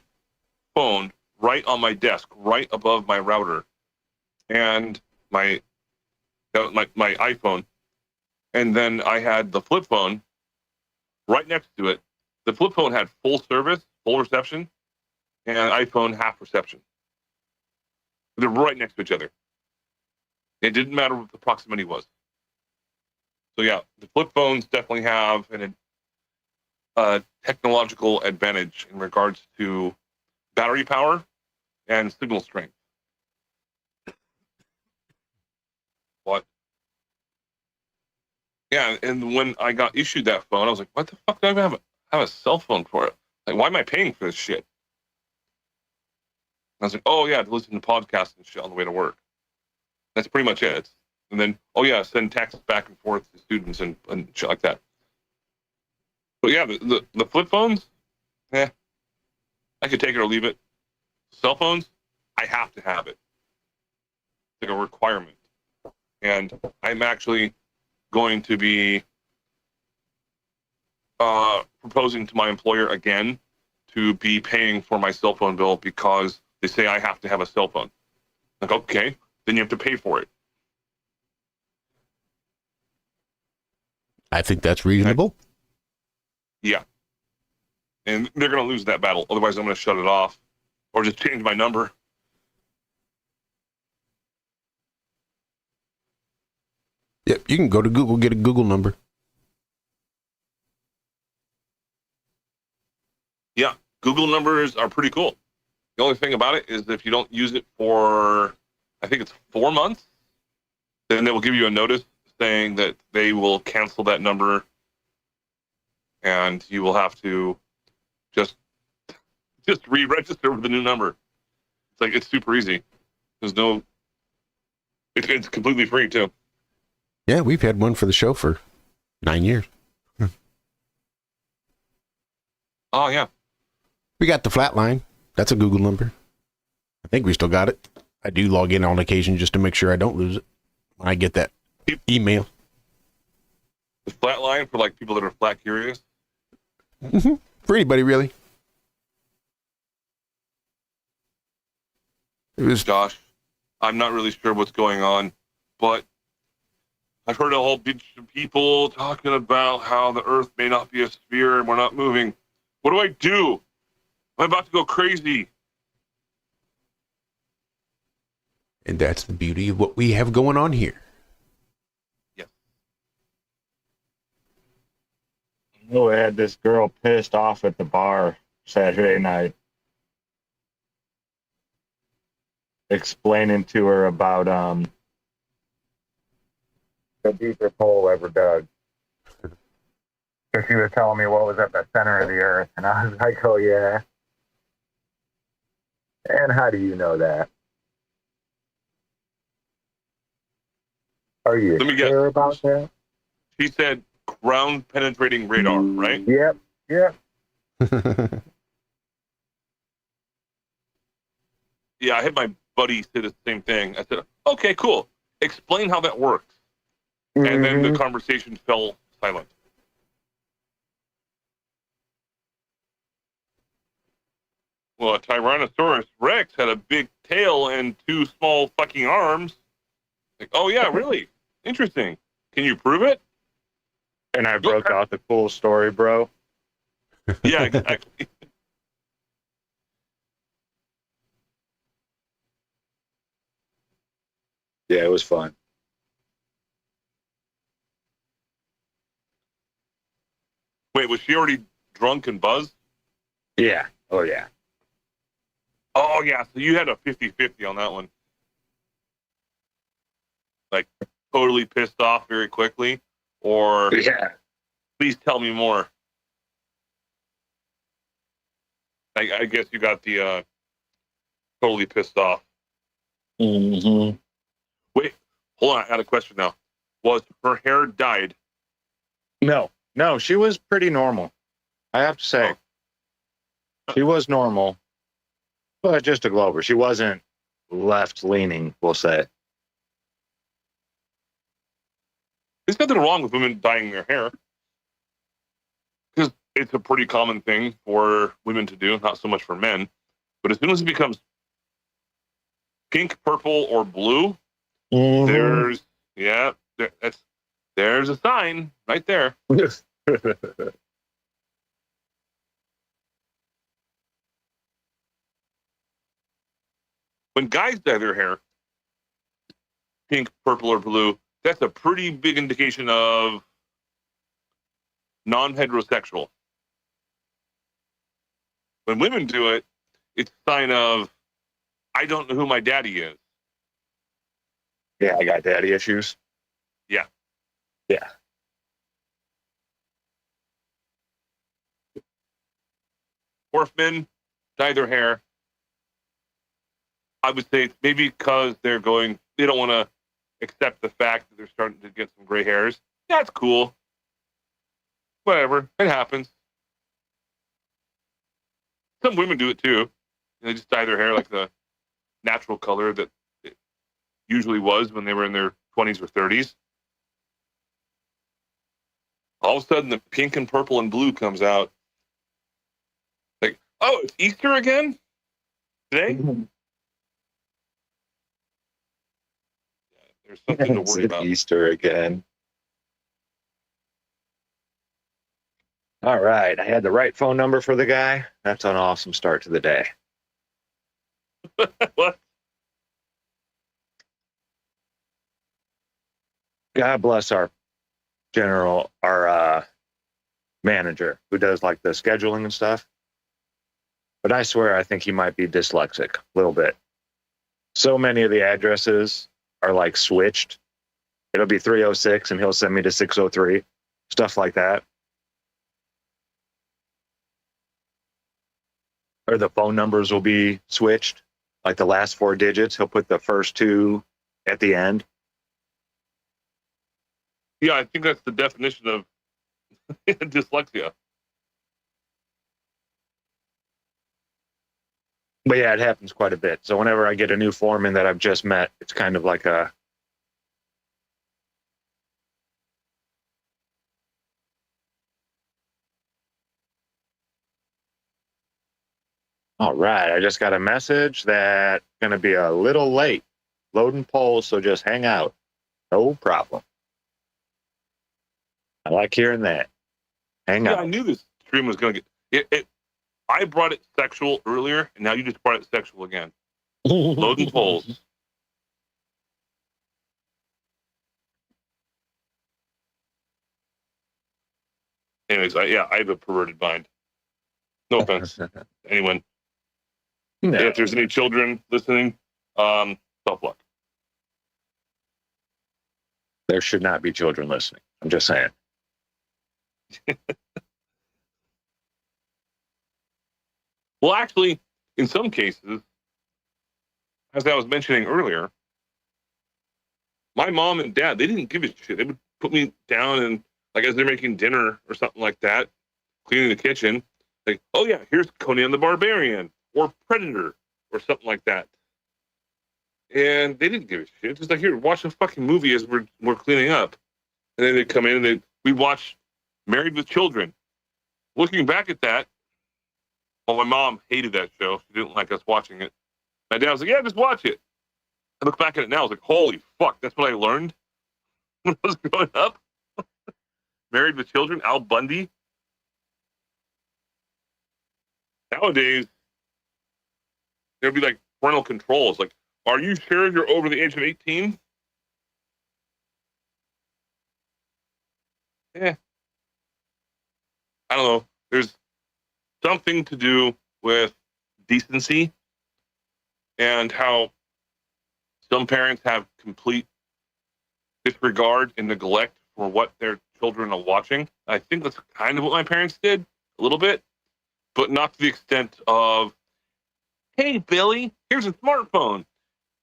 phone right on my desk, right above my router, and my iPhone, and then I had the flip phone right next to it. The flip phone had full service, full reception, and iPhone half reception. They're right next to each other. It didn't matter what the proximity was. So yeah, the flip phones definitely have a technological advantage in regards to battery power and signal strength. What? Yeah, and when I got issued that phone, I was like, what the fuck do I have a cell phone for it? Like, why am I paying for this shit? And I was like, oh yeah, to listen to podcasts and shit on the way to work. That's pretty much it. And then, oh yeah, send texts back and forth to students and shit like that. But yeah, the flip phones, I could take it or leave it. Cell phones, I have to have it. It's like a requirement. And I'm actually going to be proposing to my employer again to be paying for my cell phone bill because they say I have to have a cell phone. Like, okay, then you have to pay for it. I think that's reasonable. Yeah. And they're going to lose that battle. Otherwise, I'm going to shut it off or just change my number. Yep, you can go to Google, get a Google number. Yeah, Google numbers are pretty cool. The only thing about it is if you don't use it for, I think it's 4 months, then they will give you a notice saying that they will cancel that number and you will have to just re-register with the new number. It's like, it's super easy. There's no, it's completely free too. Yeah, we've had one for the show for 9 years. Oh, yeah. We got the flatline. That's a Google number. I think we still got it. I do log in on occasion just to make sure I don't lose it when I get that email. The flatline for like people that are flat curious? Mm-hmm. For anybody, really. It was Josh, I'm not really sure what's going on, but I've heard a whole bunch of people talking about how the Earth may not be a sphere and we're not moving. What do I do? I'm about to go crazy. And that's the beauty of what we have going on here. Yes. Oh, I had this girl pissed off at the bar Saturday night. Explaining to her about the deepest hole ever dug. So she was telling me what was at the center of the earth, and I was like, oh yeah. And how do you know that? Are you sure about that? She said ground penetrating radar, right? Yep. Yeah, I had my buddy say the same thing. I said, okay, cool. Explain how that works. And then the conversation fell silent. Well, a Tyrannosaurus Rex had a big tail and 2 small fucking arms. Like, oh yeah, really? Interesting. Can you prove it? And I broke out the full story, bro. Yeah, exactly. Yeah, it was fun. Wait, was she already drunk and buzzed? Yeah. Oh, yeah. Oh, yeah. So you had a 50-50 on that one. Like, totally pissed off very quickly, or Yeah. please tell me more. I guess you got the totally pissed off. Mm-hmm. Wait, hold on. I got a question now. Was her hair dyed? No, she was pretty normal. I have to say. She was normal, but just a glober. She wasn't left leaning, we'll say. There's nothing wrong with women dyeing their hair, because it's a pretty common thing for women to do, not so much for men. But as soon as it becomes pink, purple, or blue, there's a sign right there. When guys dye their hair pink, purple, or blue, that's a pretty big indication of non-heterosexual. When women do it, it's a sign of, I don't know who my daddy is. Yeah, I got daddy issues. Yeah. Yeah. Or if men dye their hair, I would say it's maybe because they don't want to accept the fact that they're starting to get some gray hairs. That's cool. Whatever. It happens. Some women do it too. They just dye their hair like the natural color that it usually was when they were in their 20s or 30s. All of a sudden, the pink and purple and blue comes out. Like, oh, it's Easter again? Today? There's something to worry about. Easter again. All right. I had the right phone number for the guy. That's an awesome start to the day. What? God bless our manager who does like the scheduling and stuff. But I swear, I think he might be dyslexic a little bit. So many of the addresses are like switched. It'll be 306 and he'll send me to 603, stuff like that. Or the phone numbers will be switched, like the last 4 digits. He'll put the first 2 at the end. Yeah, I think that's the definition of dyslexia. But yeah, it happens quite a bit. So whenever I get a new foreman that I've just met, it's kind of like a... All right, I just got a message that's going to be a little late. Loading polls, so just hang out. No problem. I like hearing that. Hang out. I knew this stream was going to get... I brought it sexual earlier, and now you just brought it sexual again. Loading polls. Anyways, I have a perverted mind. No offense to anyone. No. If there's any children listening, tough luck. There should not be children listening. I'm just saying. Well, actually, in some cases, as I was mentioning earlier, my mom and dad, they didn't give a shit. They would put me down and, like, as they're making dinner or something like that, cleaning the kitchen, like, oh yeah, here's Conan the Barbarian or Predator or something like that. And they didn't give a shit. Just like, here, watch a fucking movie as we're cleaning up. And then they'd come in and we'd watch Married with Children. Looking back at that, well, my mom hated that show. She didn't like us watching it. My dad was like, yeah, just watch it. I look back at it now, I was like, holy fuck, that's what I learned when I was growing up. Married with Children, Al Bundy. Nowadays, there'd be like parental controls. Like, are you sure you're over the age of 18? Yeah. I don't know. There's something to do with decency and how some parents have complete disregard and neglect for what their children are watching. I think that's kind of what my parents did, a little bit, but not to the extent of, hey, Billy, here's a smartphone.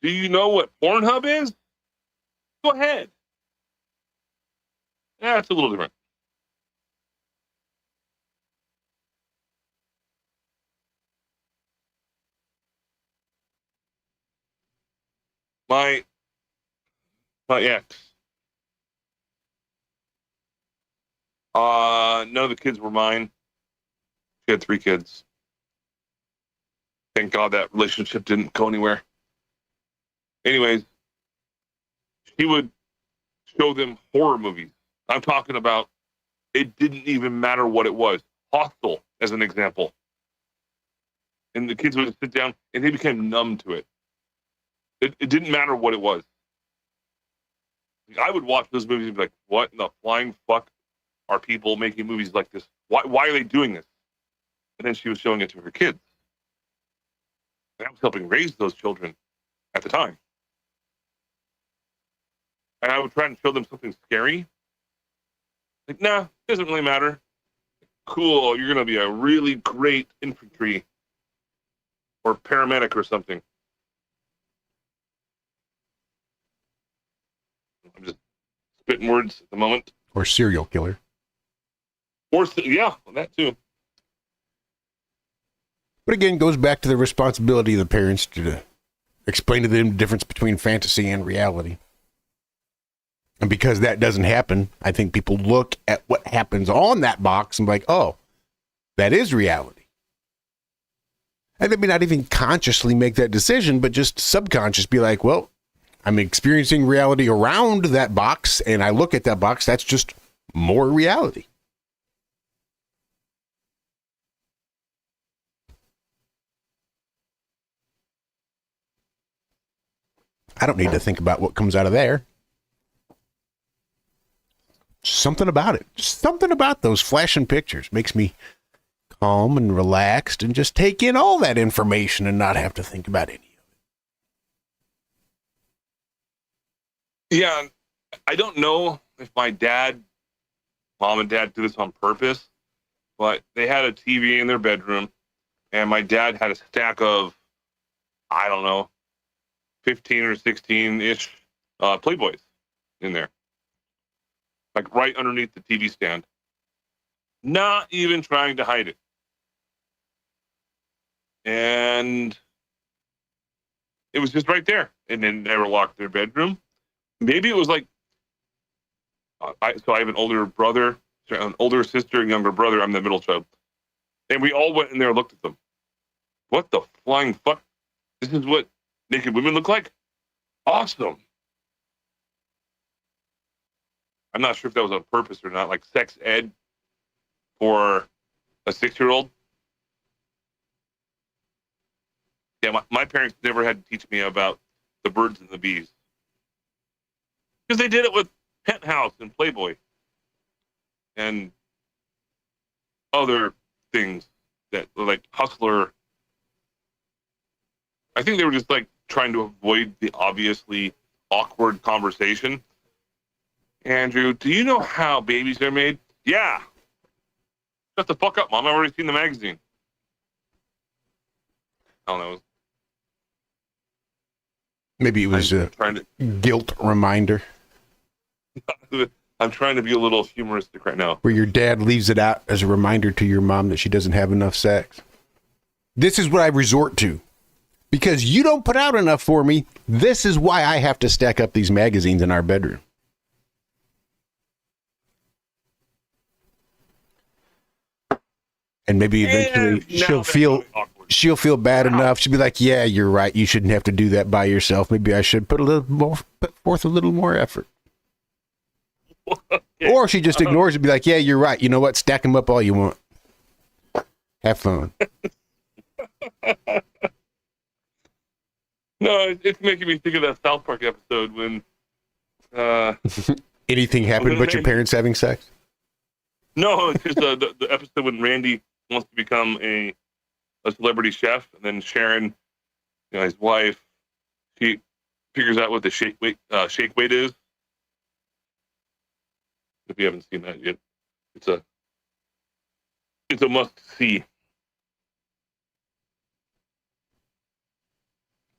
Do you know what Pornhub is? Go ahead. Yeah, it's a little different. My ex. None of the kids were mine. She had 3 kids. Thank God that relationship didn't go anywhere. Anyways, she would show them horror movies. I'm talking about, it didn't even matter what it was. Hostel, as an example. And the kids would sit down and they became numb to it. It didn't matter what it was. I would watch those movies and be like, what in the flying fuck are people making movies like this? Why are they doing this? And then she was showing it to her kids. And I was helping raise those children at the time. And I would try and show them something scary. Like, nah, it doesn't really matter. Cool, you're going to be a really great infantry or paramedic or something. I'm just spitting words at the moment. Or serial killer. Or, yeah, that too. But again, it goes back to the responsibility of the parents to explain to them the difference between fantasy and reality. And because that doesn't happen, I think people look at what happens on that box and be like, oh, that is reality. And they may not even consciously make that decision, but just subconscious be like, well, I'm experiencing reality around that box, and I look at that box, that's just more reality. I don't need to think about what comes out of there. Something about it. Something about those flashing pictures makes me calm and relaxed and just take in all that information and not have to think about any of it. Yeah, I don't know if my mom and dad did this on purpose, but they had a TV in their bedroom, and my dad had a stack of, I don't know, 15 or 16-ish Playboys in there. Like right underneath the TV stand. Not even trying to hide it. And it was just right there. And then they never locked their bedroom. Maybe it was like, I have an older brother, an older sister, and younger brother. I'm the middle child. And we all went in there and looked at them. What the flying fuck? This is what naked women look like? Awesome. I'm not sure if that was on purpose or not, like sex ed for a 6-year-old. Yeah, my parents never had to teach me about the birds and the bees. Because they did it with Penthouse and Playboy. And other things that were like Hustler. I think they were just like trying to avoid the obviously awkward conversation. Andrew, do you know how babies are made? Yeah. Shut the fuck up, Mom. I've already seen the magazine. I don't know. Maybe it was a guilt reminder. I'm trying to be a little humoristic right now. Where your dad leaves it out as a reminder to your mom that she doesn't have enough sex. This is what I resort to. Because you don't put out enough for me, this is why I have to stack up these magazines in our bedroom. And maybe eventually she'll feel bad enough. She'll be like, yeah, you're right. You shouldn't have to do that by yourself. Maybe I should put forth a little more effort. Or she just ignores it and be like, yeah, you're right. You know what? Stack them up all you want. Have fun. No, it's making me think of that South Park episode when anything happened but your parents having sex? No, it's just the episode when Randy wants to become a celebrity chef, and then Sharon, his wife, she figures out what the shake weight is, If you haven't seen that yet, it's a must see.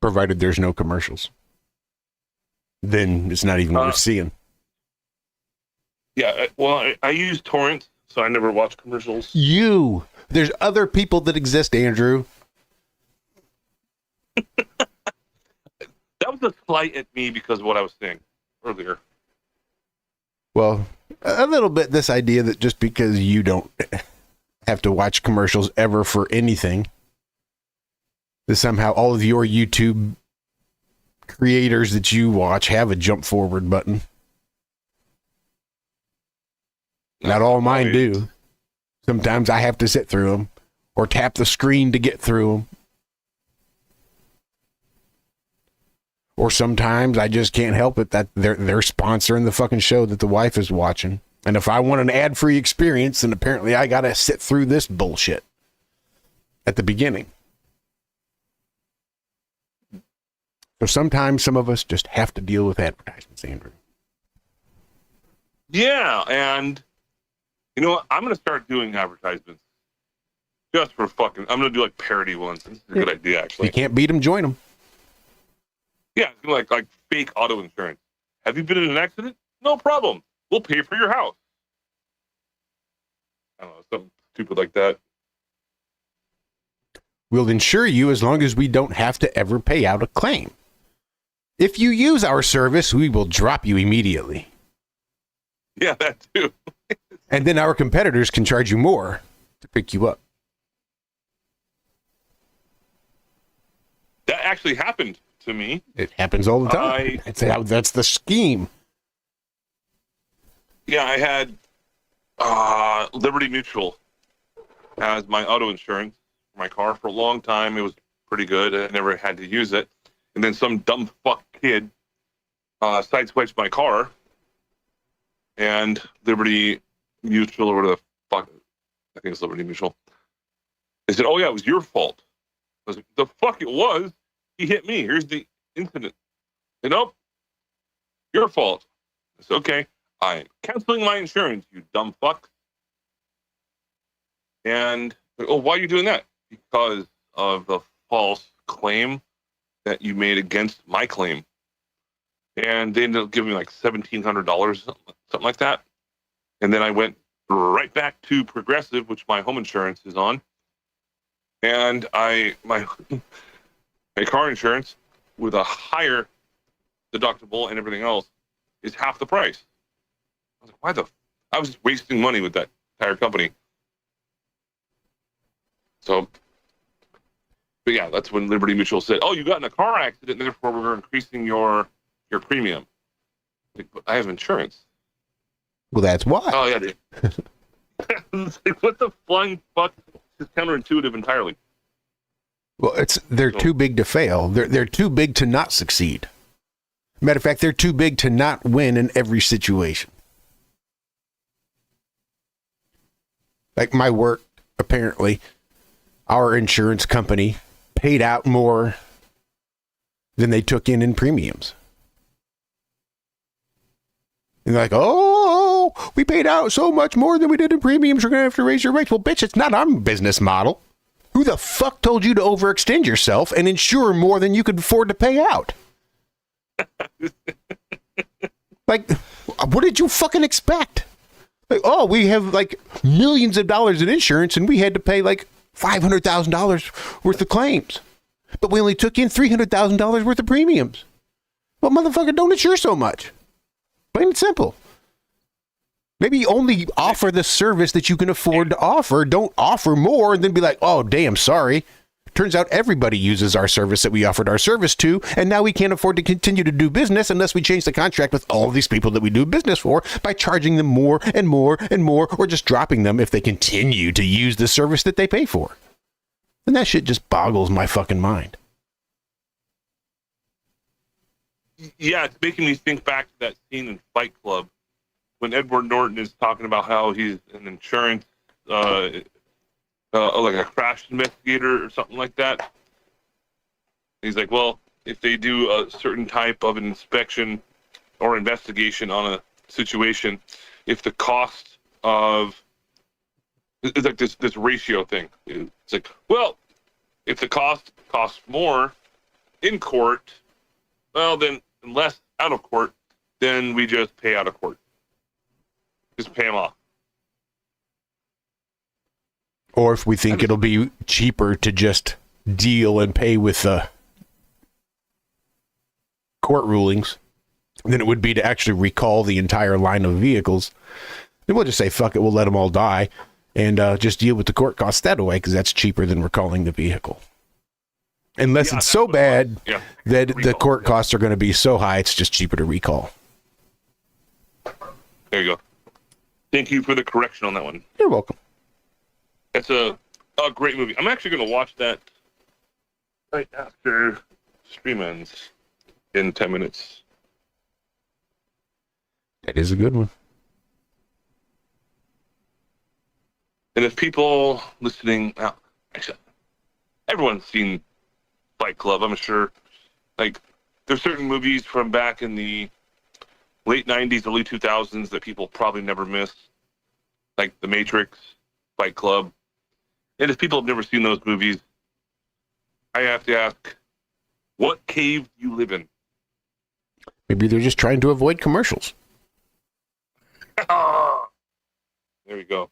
Provided there's no commercials, then it's not even worth seeing. Yeah, I use torrents, so I never watch commercials. There's other people that exist, Andrew. That was a slight at me because of what I was saying earlier. Well, a little bit this idea that just because you don't have to watch commercials ever for anything, that somehow all of your YouTube creators that you watch have a jump forward button. Not all mine do. Sometimes I have to sit through them or tap the screen to get through them. Or sometimes I just can't help it that they're sponsoring the fucking show that the wife is watching. And if I want an ad-free experience, then apparently I got to sit through this bullshit at the beginning. So sometimes some of us just have to deal with advertisements, Andrew. Yeah, and you know what? I'm going to start doing advertisements just for fucking. I'm going to do like parody ones. This is a good idea, actually. You can't beat them, join them. Yeah, it's gonna like fake auto insurance. Have you been in an accident? No problem. We'll pay for your house. I don't know, something stupid like that. We'll insure you as long as we don't have to ever pay out a claim. If you use our service, we will drop you immediately. Yeah, that too. And then our competitors can charge you more to pick you up. That actually happened to me. It happens all the time. That's the scheme. Yeah, I had Liberty Mutual as my auto insurance for my car for a long time. It was pretty good. I never had to use it. And then some dumb fuck kid sideswipes my car, and Liberty Mutual, or whatever the fuck, I think it's Liberty Mutual. They said, "Oh yeah, it was your fault." I was like, "The fuck it was. He hit me. Here's the incident." And nope, your fault. I said, "Okay, I'm canceling my insurance, you dumb fuck." And oh, why are you doing that? Because of the false claim that you made against my claim. And they ended up giving me like $1,700, something like that. And then I went right back to Progressive, which my home insurance is on. And my car insurance with a higher deductible and everything else is half the price. I was like, I was just wasting money with that entire company. So, but yeah, that's when Liberty Mutual said, "Oh, you got in a car accident, and therefore we're increasing your premium." Like, but I have insurance. Well, that's why. Oh yeah, dude. It's like, what the flying fuck? It's counterintuitive entirely. Well, they're too big to fail. They're too big to not succeed. Matter of fact, they're too big to not win in every situation. Like my work, apparently, our insurance company paid out more than they took in premiums. And they're like, "Oh, we paid out so much more than we did in premiums. We're going to have to raise your rates." Well, bitch, it's not our business model. Who the fuck told you to overextend yourself and insure more than you could afford to pay out? Like, what did you fucking expect? Like, oh, we have like millions of dollars in insurance and we had to pay like $500,000 worth of claims. But we only took in $300,000 worth of premiums. Well, motherfucker, don't insure so much. Plain and simple. Maybe only offer the service that you can afford to offer. Don't offer more and then be like, "Oh, damn, sorry. Turns out everybody uses our service that we offered our service to, and now we can't afford to continue to do business unless we change the contract with all these people that we do business for by charging them more and more and more, or just dropping them if they continue to use the service that they pay for." And that shit just boggles my fucking mind. Yeah, it's making me think back to that scene in Fight Club when Edward Norton is talking about how he's an insurance, like a crash investigator or something like that. He's like, well, if they do a certain type of an inspection or investigation on situation, if the cost of it's like this ratio thing. It's like, well, if the cost costs more in court, well, then less out of court, then we just pay out of court. Just pay them off. Or if we think it'll be cheaper to just deal and pay with court rulings than it would be to actually recall the entire line of vehicles, then we'll just say, fuck it, we'll let them all die and just deal with the court costs that way, because that's cheaper than recalling the vehicle. Unless it's so bad that the court costs are going to be so high, it's just cheaper to recall. There you go. Thank you for the correction on that one. You're welcome. It's a great movie. I'm actually going to watch that right after stream ends in 10 minutes. That is a good one. And if people listening, actually, everyone's seen Fight Club, I'm sure. Like, there's certain movies from back in the late 90s, early 2000s that people probably never missed, like The Matrix, Fight Club. And if people have never seen those movies, I have to ask, what cave do you live in? Maybe they're just trying to avoid commercials. There we go.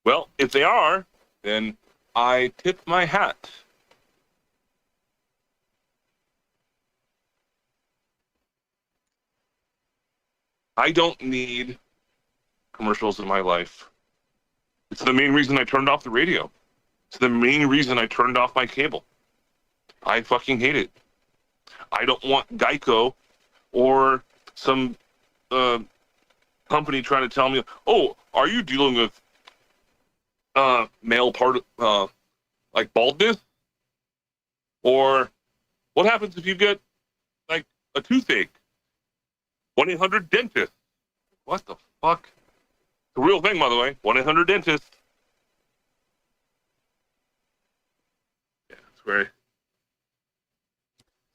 Well, if they are, then I tip my hat. I don't need commercials in my life. It's the main reason I turned off the radio. It's the main reason I turned off my cable. I fucking hate it. I don't want Geico or some company trying to tell me, oh, are you dealing with male part, like baldness? Or what happens if you get like a toothache? 1-800-DENTIST. What the fuck? It's a real thing, by the way. 1-800-DENTIST. Yeah, it's very... Is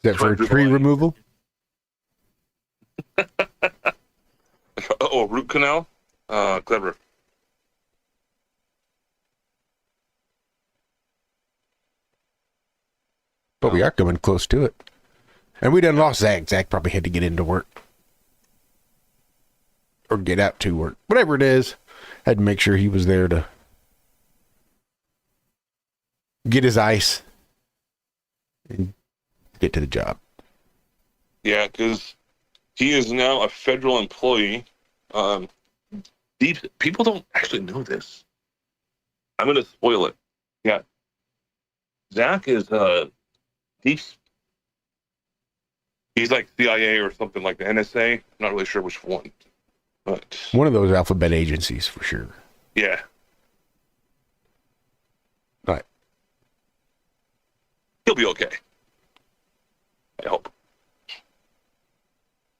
that for tree removal? Oh, root canal? Clever. But we are coming close to it. And we done lost Zack. Zack probably had to get into work. Or get out to work. Whatever it is, had to make sure he was there to get his ice and get to the job. Yeah, because he is now a federal employee. People don't actually know this. I'm going to spoil it. Yeah. Zack is he's like CIA or something like the NSA. I'm not really sure which one. But one of those alphabet agencies for sure. Yeah. Right. He'll be okay. I hope.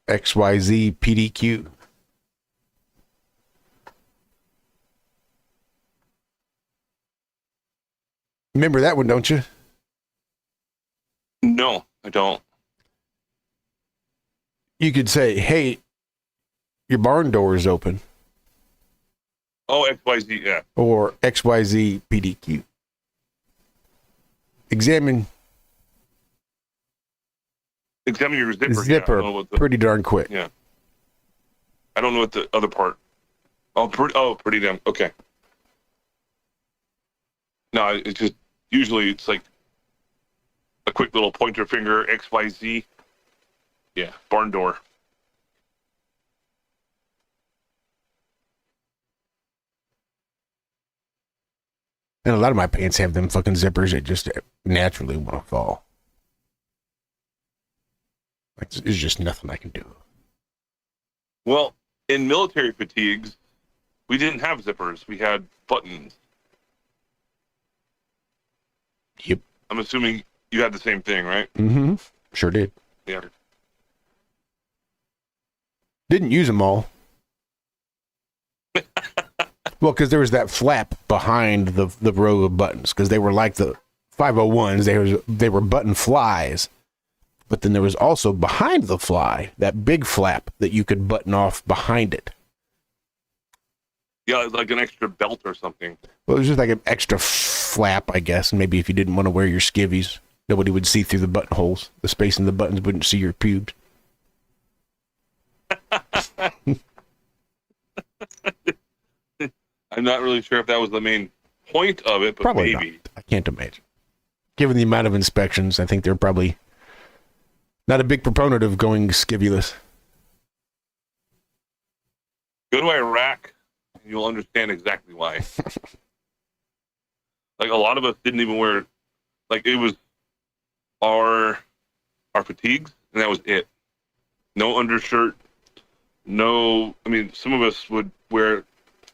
XYZ PDQ. Remember that one, don't you? No, I don't. You could say, hey, your barn door is open. Oh, XYZ, yeah. Or XYZ PDQ. Examine your zipper. Zipper pretty darn quick. Yeah. I don't know what the other part. Pretty damn. Okay. No, it's just usually it's like a quick little pointer finger, XYZ. Yeah, barn door. And a lot of my pants have them fucking zippers that just naturally want to fall. Like, there's just nothing I can do. Well, in military fatigues, we didn't have zippers. We had buttons. Yep. I'm assuming you had the same thing, right? Mm-hmm. Sure did. Yeah. Didn't use them all. Well, because there was that flap behind the row of buttons, because they were like the 501s. They were button flies, But then there was also behind the fly, that big flap that you could button off behind it. Yeah, like an extra belt or something. Well, it was just like an extra flap, I guess. And maybe if you didn't want to wear your skivvies, nobody would see through the buttonholes. The space in the buttons wouldn't see your pubes. I'm not really sure if that was the main point of it, but Probably maybe. not. I can't imagine. Given the amount of inspections, I think they're probably not a big proponent of going skivvyless. Go to Iraq, and you'll understand exactly why. Like, a lot of us didn't even wear, like, it was our fatigues, and that was it. No undershirt, no, I mean, some of us would wear,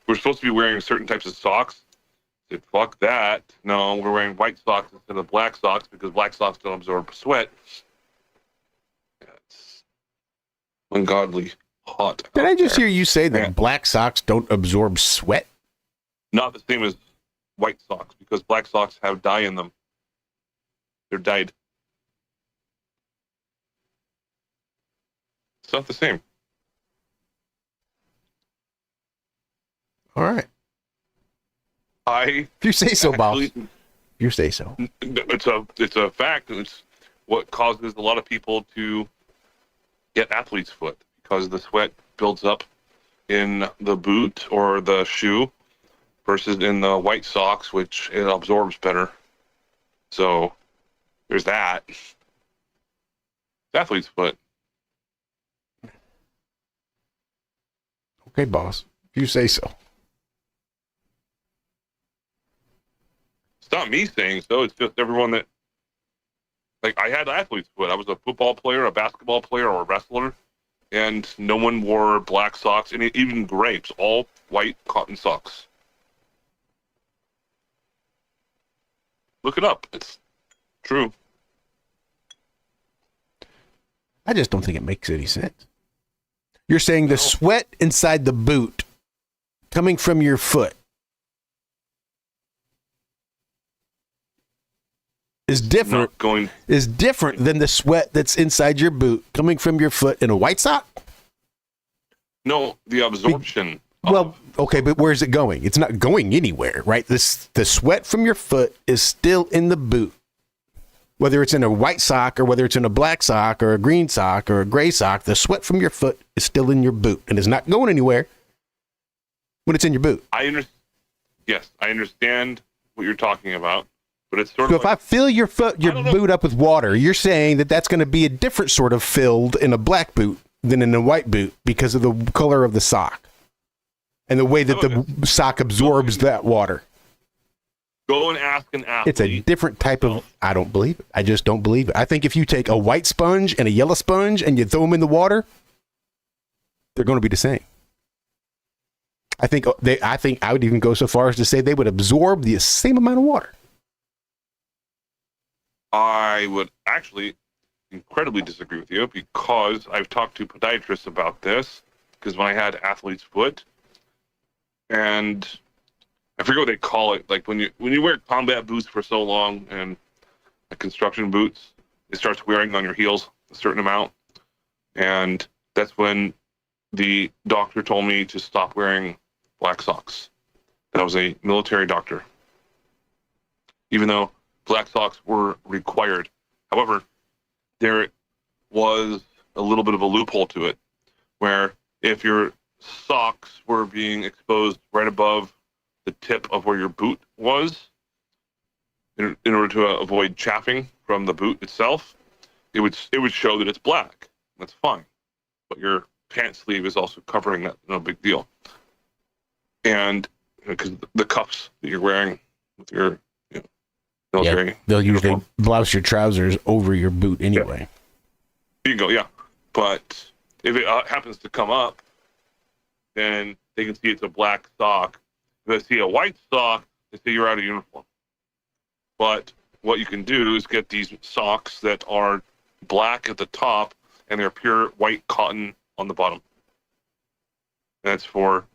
we're supposed to be wearing certain types of socks. I said, fuck that. No, we're wearing white socks instead of black socks because black socks don't absorb sweat. It's ungodly hot. Did I just hear you say that black socks don't absorb sweat? Not the same as white socks, because black socks have dye in them. They're dyed. It's not the same. All right. If you say so, boss. You say so. It's a fact. It's what causes a lot of people to get athlete's foot, because the sweat builds up in the boot or the shoe versus in the white socks, which it absorbs better. So there's that. It's athlete's foot. Okay, boss. If you say so. It's not me saying so. It's just everyone that, like, I had athlete's foot. I was a football player, a basketball player, or a wrestler, and no one wore black socks, and even grapes, all white cotton socks. Look it up. It's true. I just don't think it makes any sense. You're saying the sweat inside the boot coming from your foot is different than the sweat that's inside your boot coming from your foot in a white sock? No, the absorption. Well, okay, but where's it going? It's not going anywhere, right? The sweat from your foot is still in the boot. Whether it's in a white sock or whether it's in a black sock or a green sock or a gray sock, the sweat from your foot is still in your boot and is not going anywhere when it's in your boot. Yes, I understand what you're talking about, but it's sort So of if I fill your boot up with water, you're saying that that's going to be a different sort of filled in a black boot than in a white boot because of the color of the sock and the way that the sock absorbs that water. Go and ask an athlete. It's a different type of, I don't believe it. I just don't believe it. I think if you take a white sponge and a yellow sponge and you throw them in the water, they're going to be the same. I think I would even go so far as to say they would absorb the same amount of water. I would actually incredibly disagree with you, because I've talked to podiatrists about this, because when I had athlete's foot, and I forget what they call it, like when you wear combat boots for so long and like construction boots, it starts wearing on your heels a certain amount, and that's when the doctor told me to stop wearing black socks. That was a military doctor, even though black socks were required. However, there was a little bit of a loophole to it, where if your socks were being exposed right above the tip of where your boot was, in order to avoid chaffing from the boot itself, it would show that it's black. That's fine, but your pant sleeve is also covering that. No big deal. And because the cuffs that you're wearing with your military, yeah, they'll usually blouse your trousers over your boot anyway. Yeah. You go, yeah. But if it happens to come up, then they can see it's a black sock. If they see a white sock, they say you're out of uniform. But what you can do is get these socks that are black at the top and they're pure white cotton on the bottom. That's for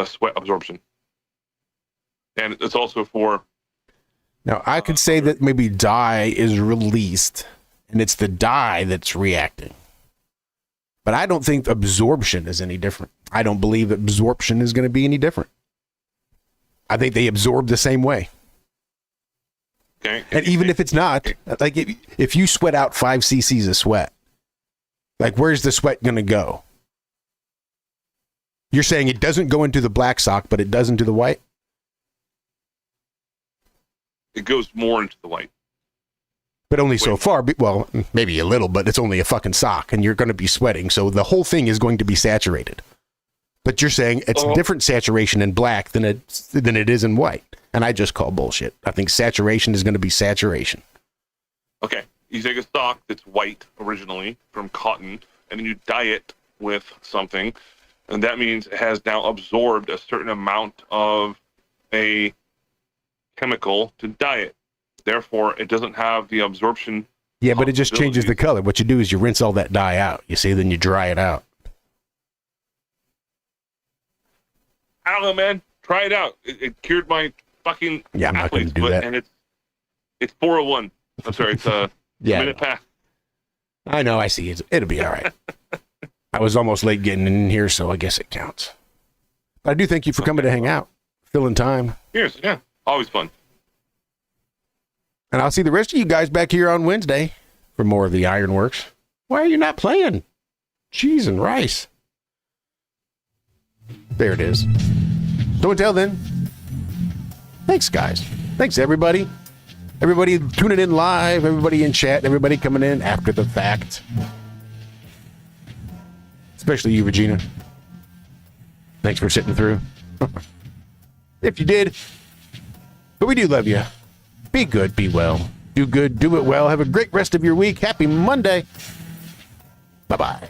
sweat absorption. And it's also for... Now, I could say that maybe dye is released and it's the dye that's reacting. But I don't think absorption is any different. I don't believe absorption is going to be any different. I think they absorb the same way. Okay. And even if it's not, like if you sweat out 5 cc's of sweat, like where's the sweat going to go? You're saying it doesn't go into the black sock, but it does into the white? It goes more into the white. But only so far. Well, maybe a little, but it's only a fucking sock, and you're going to be sweating, so the whole thing is going to be saturated. But you're saying it's different saturation in black than it is in white, and I just call bullshit. I think saturation is going to be saturation. Okay, you take a sock that's white originally from cotton, and then you dye it with something, and that means it has now absorbed a certain amount of a chemical to dye it. Therefore, it doesn't have the absorption. Yeah, but it just changes the color. What you do is you rinse all that dye out, you see, then you dry it out. I don't know, man. Try it out. It cured my fucking I'm not going to do that. And it's 4:01. I'm sorry, it's a minute past. I know, I see. It'll be all right. I was almost late getting in here, so I guess it counts. But I do thank you for coming to hang out, filling time. Cheers, yeah. Always fun. And I'll see the rest of you guys back here on Wednesday for more of the Ironworks. Why are you not playing? Cheese and rice. There it is. So until then, thanks, guys. Thanks, everybody. Everybody tuning in live, everybody in chat, everybody coming in after the fact. Especially you, Regina. Thanks for sitting through. If you did. But we do love you. Be good, be well. Do good, do it well. Have a great rest of your week. Happy Monday. Bye-bye.